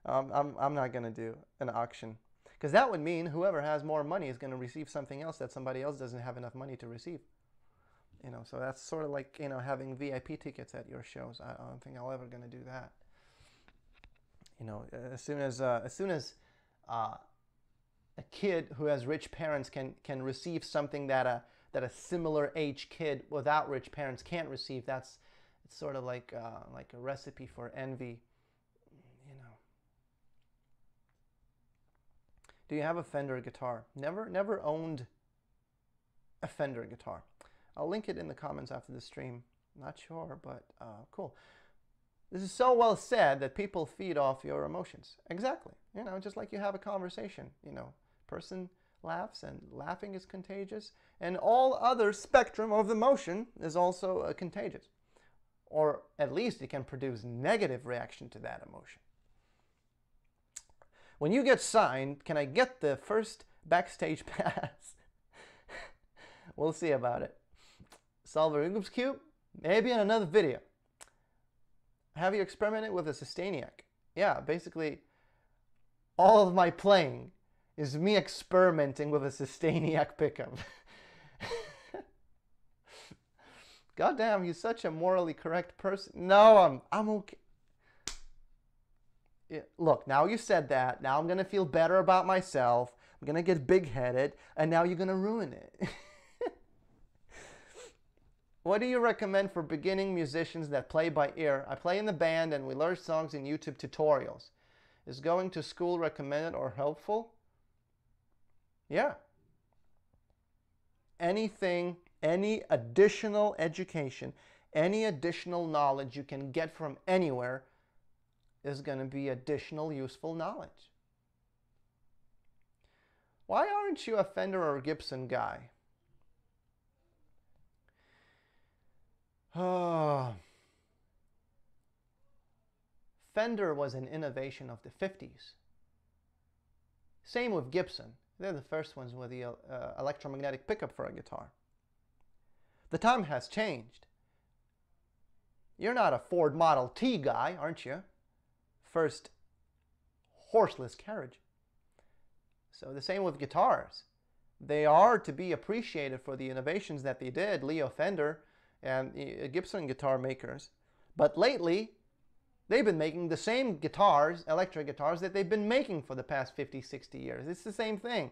I'm not gonna do an auction, because that would mean whoever has more money is gonna receive something else that somebody else doesn't have enough money to receive. You know, so that's sort of like, you know, having VIP tickets at your shows. I don't think I'll ever gonna do that. You know, as soon as a kid who has rich parents can receive something that a similar age kid without rich parents can't receive, it's sort of like a recipe for envy. You know. Do you have a Fender guitar? Never owned a Fender guitar. I'll link it in the comments after the stream. Not sure, but cool. This is so well said that people feed off your emotions. Exactly. You know, just like you have a conversation. You know, person laughs, and laughing is contagious, and all other spectrum of emotion is also contagious, or at least it can produce negative reaction to that emotion. When you get signed, can I get the first backstage pass? We'll see about it. Solve a Rubik's Cube? Maybe in another video. Have you experimented with a Sustainiac? Yeah, basically all of my playing is me experimenting with a Sustainiac pickup. Goddamn, you're such a morally correct person. No, I'm okay. Yeah, look, now you said that. Now I'm going to feel better about myself. I'm going to get big-headed, and now you're going to ruin it. What do you recommend for beginning musicians that play by ear? I play in the band, and we learn songs in YouTube tutorials. Is going to school recommended or helpful? Yeah. Anything, any additional education, any additional knowledge you can get from anywhere is going to be additional useful knowledge. Why aren't you a Fender or Gibson guy? Fender was an innovation of the 50s. Same with Gibson. They're the first ones with the electromagnetic pickup for a guitar. The time has changed. You're not a Ford Model T guy, aren't you? First horseless carriage. So the same with guitars. They are to be appreciated for the innovations that they did, Leo Fender and Gibson guitar makers. But lately, they've been making the same guitars, electric guitars, that they've been making for the past 50, 60 years. It's the same thing.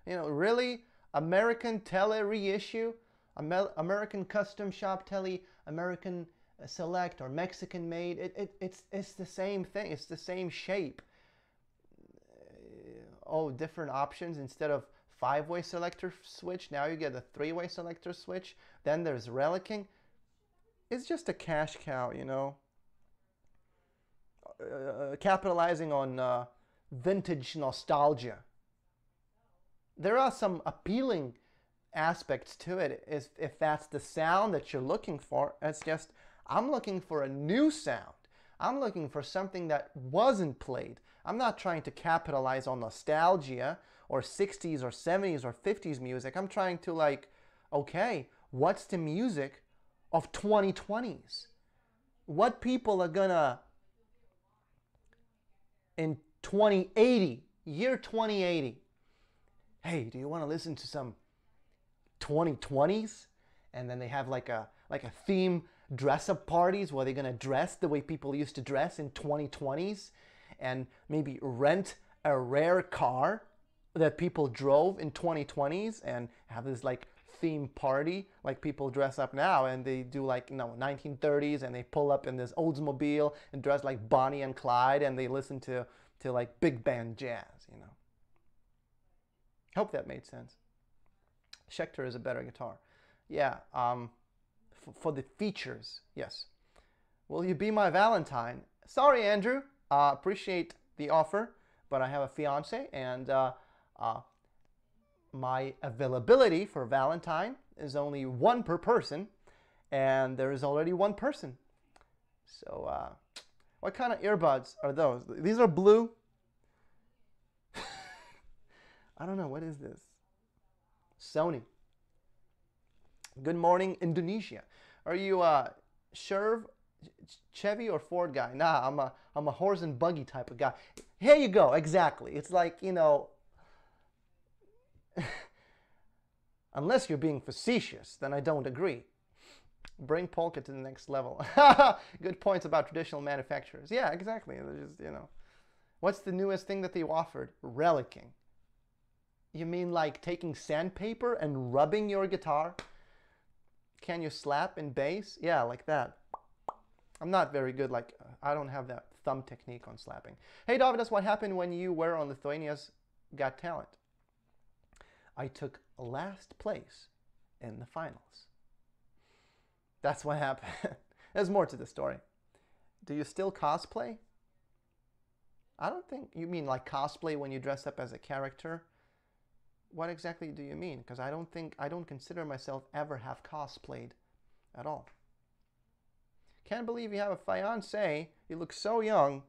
You know, really? American tele reissue? American custom shop tele, American select or Mexican made? It's the same thing. It's the same shape. Oh, different options. Instead of 5-way selector switch, now you get a 3-way selector switch. Then there's relicking. It's just a cash cow, you know. Capitalizing on vintage nostalgia. There are some appealing aspects to it if that's the sound that you're looking for. It's just, I'm looking for a new sound. I'm looking for something that wasn't played. I'm not trying to capitalize on nostalgia or 60s or 70s or 50s music. I'm trying to, like, okay, what's the music of 2020s? What people are gonna, in 2080, year 2080, hey, do you want to listen to some 2020s? And then they have like a theme dress-up parties where they're gonna dress the way people used to dress in 2020s, and maybe rent a rare car that people drove in 2020s and have this like theme party like people dress up now, and they do like, you know, 1930s, and they pull up in this Oldsmobile and dress like Bonnie and Clyde, and they listen to like big band jazz, you know. Hope that made sense. Schecter is a better guitar. Yeah, for the features, yes. Will you be my Valentine? Sorry, Andrew. Appreciate the offer, but I have a fiance, and my availability for Valentine is only one per person, and there is already one person. So what kind of earbuds are those? These are blue. I don't know, what is this? Sony. Good morning, Indonesia. Are you Chevy or Ford guy? Nah, I'm a horse and buggy type of guy. Here you go, exactly. It's like, you know, unless you're being facetious, then I don't agree. Bring polka to the next level. Good points about traditional manufacturers. Yeah, exactly. They're just, you know. What's the newest thing that they offered? Relicking. You mean like taking sandpaper and rubbing your guitar? Can you slap in bass? Yeah, like that. I'm not very good, like, I don't have that thumb technique on slapping. Hey, Dovydas, what happened when you were on Lithuania's Got Talent? I took last place in the finals. That's what happened. There's more to the story. Do you still cosplay? I don't think, you mean like cosplay when you dress up as a character? What exactly do you mean? Because I don't consider myself ever have cosplayed at all. Can't believe you have a fiance. You look so young.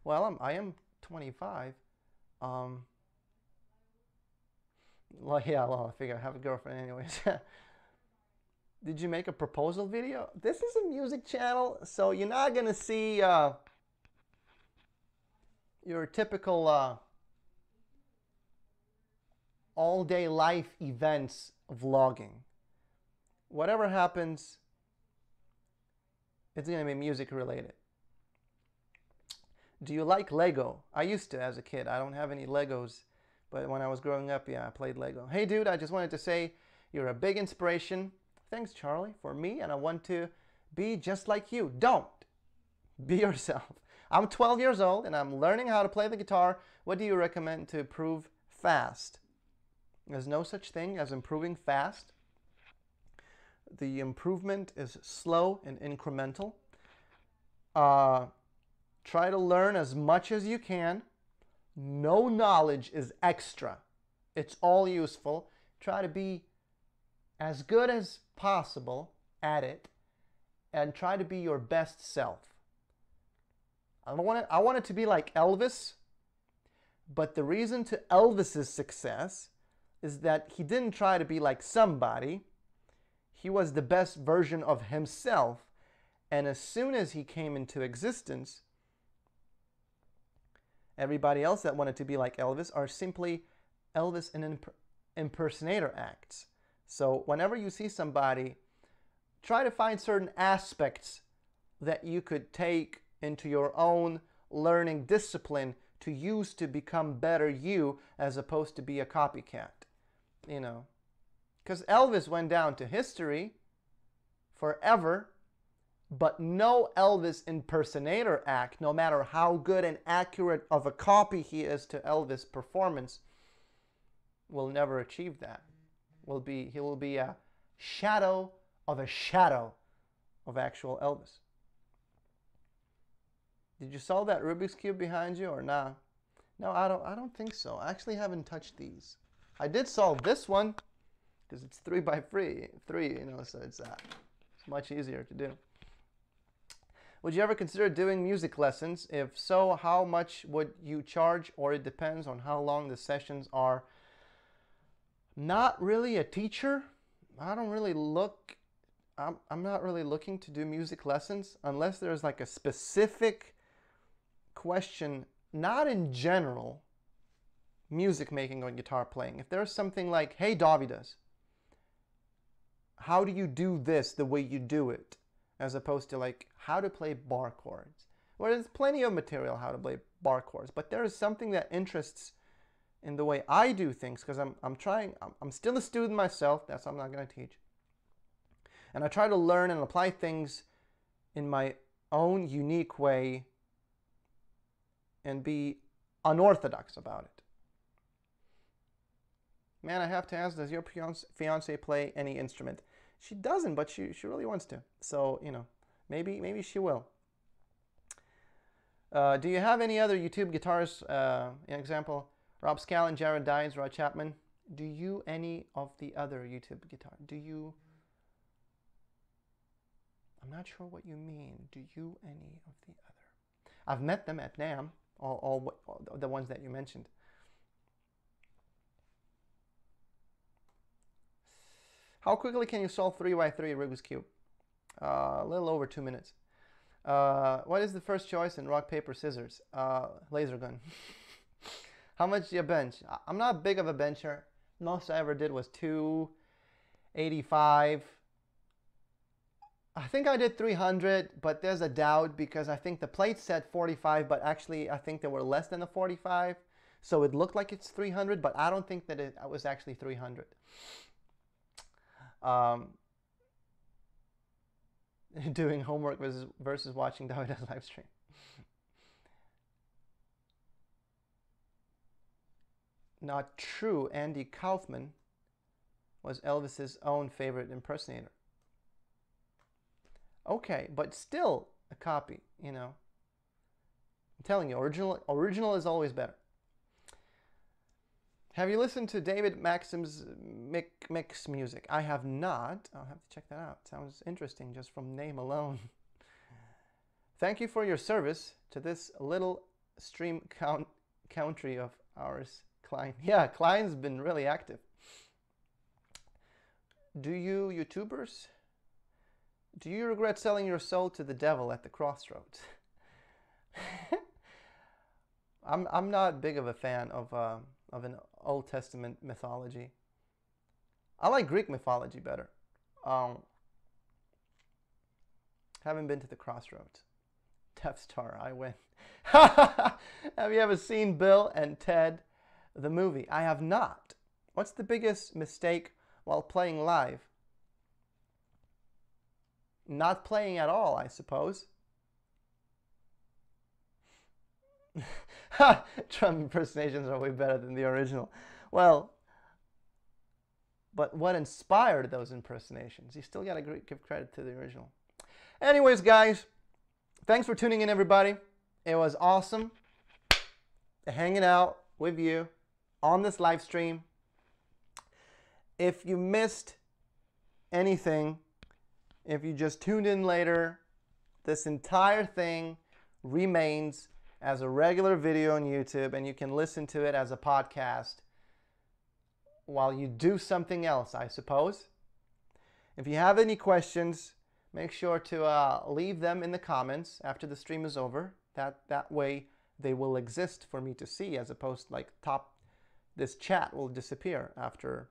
Well, I am 25. Well, yeah, well, I figure I have a girlfriend anyways. Did you make a proposal video? This is a music channel, so you're not going to see your typical all-day life events vlogging. Whatever happens, it's going to be music related. Do you like Lego? I used to as a kid. I don't have any Legos, but when I was growing up, yeah, I played Lego. Hey dude, I just wanted to say you're a big inspiration. Thanks, Charlie, for me, and I want to be just like you. Don't. Be yourself. I'm 12 years old, and I'm learning how to play the guitar. What do you recommend to improve fast? There's no such thing as improving fast. The improvement is slow and incremental. Try to learn as much as you can. No knowledge is extra. It's all useful. Try to be as good as possible at it and try to be your best self. I want it to be like Elvis, but the reason to Elvis's success is that he didn't try to be like somebody. He was the best version of himself, and as soon as he came into existence, everybody else that wanted to be like Elvis are simply Elvis and impersonator acts. So whenever you see somebody, try to find certain aspects that you could take into your own learning discipline to use to become better you, as opposed to be a copycat. You know, because Elvis went down to history forever, but no Elvis impersonator act, no matter how good and accurate of a copy he is to Elvis' performance, will never achieve that. He will be a shadow of actual Elvis. Did you solve that Rubik's Cube behind you or nah? No, I don't think so. I actually haven't touched these. I did solve this one because it's 3 by 3, you know, so it's much easier to do. Would you ever consider doing music lessons? If so, how much would you charge, or it depends on how long the sessions are? Not really a teacher. I don't really look, I'm not really looking to do music lessons unless there's like a specific question, not in general, music making or guitar playing. If there's something like, hey Dovydas, how do you do this the way you do it? As opposed to like how to play bar chords. Well, there's plenty of material how to play bar chords, but there is something that interests in the way I do things, because I'm still a student myself. That's what I'm not going to teach. And I try to learn and apply things in my own unique way and be unorthodox about it. Man, I have to ask, does your fiance play any instrument? She doesn't, but she really wants to. So, you know, maybe she will. Do you have any other YouTube guitarists? An example, Rob Scallon, Jared Dines, Rod Chapman. Do you any of the other YouTube guitar? Do you not sure what you mean. Do you any of the other? I've met them at NAMM, all the ones that you mentioned. How quickly can you solve 3x3 Rubik's Cube? A little over 2 minutes. What is the first choice in rock, paper, scissors? Laser gun. How much do you bench? I'm not big of a bencher. Most I ever did was 285. I think I did 300, but there's a doubt because I think the plate said 45, but actually I think they were less than the 45. So it looked like it's 300, but I don't think that it was actually 300. Doing homework versus watching Dovydas live stream. Not true. Andy Kaufman was Elvis's own favorite impersonator. Okay, but still a copy, you know. I'm telling you, original is always better. Have you listened to David Maxim's mix music? I have not. I'll have to check that out. Sounds interesting just from name alone. Thank you for your service to this little stream country of ours, Klein. Yeah, Klein's been really active. Do you YouTubers? Do you regret selling your soul to the devil at the crossroads? I'm not big of a fan of an Old Testament mythology. I like Greek mythology better. Haven't been to the crossroads. Death Star, I win. Have you ever seen Bill and Ted, the movie? I have not. What's the biggest mistake while playing live? Not playing at all, I suppose. Trump impersonations are way better than the original. Well, but what inspired those impersonations? You still got to give credit to the original. Anyways, guys, thanks for tuning in, everybody. It was awesome hanging out with you on this live stream. If you missed anything, if you just tuned in later, this entire thing remains as a regular video on YouTube, and you can listen to it as a podcast while you do something else, I suppose. If you have any questions, make sure to leave them in the comments after the stream is over. That way they will exist for me to see, as opposed to like this chat will disappear after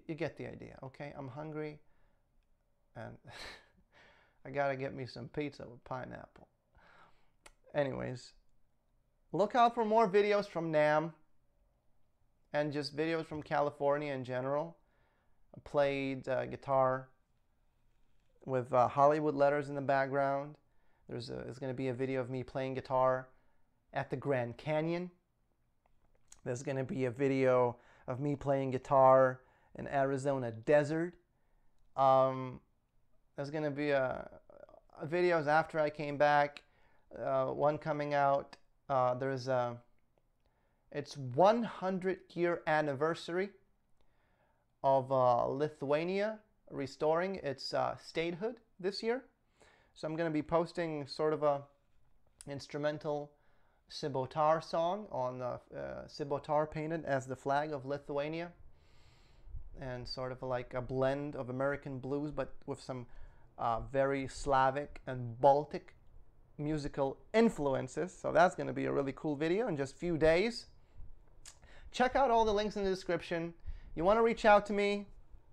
you get the idea, okay? I'm hungry and I gotta get me some pizza with pineapple. Anyways, look out for more videos from NAMM and just videos from California in general. I played guitar with Hollywood letters in the background. There's going to be a video of me playing guitar at the Grand Canyon. There's going to be a video of me playing guitar in Arizona desert. There's going to be videos after I came back. One coming out. It's 100-year anniversary of Lithuania restoring its statehood this year. So I'm going to be posting sort of a instrumental Sibotar song on Sibotar painted as the flag of Lithuania, and sort of like a blend of American blues but with some very Slavic and Baltic musical influences. So that's going to be a really cool video in just a few days. Check out all the links in the description. You want to reach out to me,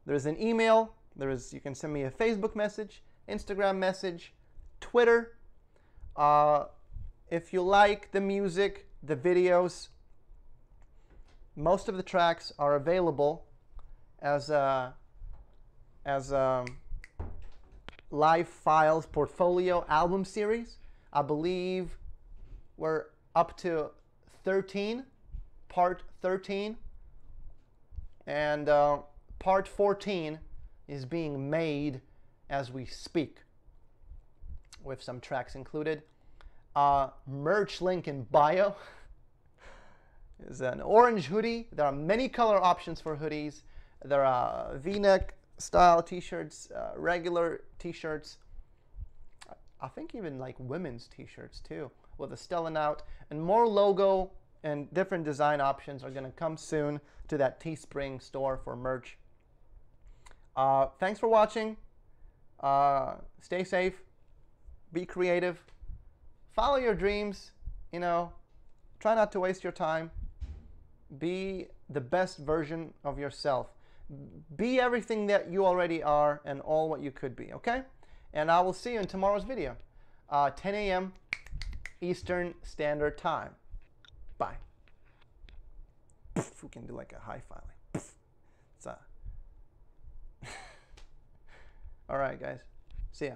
there's an email, you can send me a Facebook message, Instagram message, Twitter. If you like the music, the videos, most of the tracks are available as live files portfolio album series. I believe we're up to 13, part 13, and part 14 is being made as we speak, with some tracks included. Merch link in bio. is an orange hoodie. There are many color options for hoodies. There are V-neck style t-shirts, regular t-shirts. I think even like women's t-shirts too, with a stellar out. And more logo and different design options are going to come soon to that Teespring store for merch. Thanks for watching. Stay safe. Be creative. Follow your dreams. You know, try not to waste your time. Be the best version of yourself. Be everything that you already are and all what you could be, okay? And I will see you in tomorrow's video, 10 a.m. Eastern Standard Time. Bye. We can do like a high five. It's all right, guys. See ya.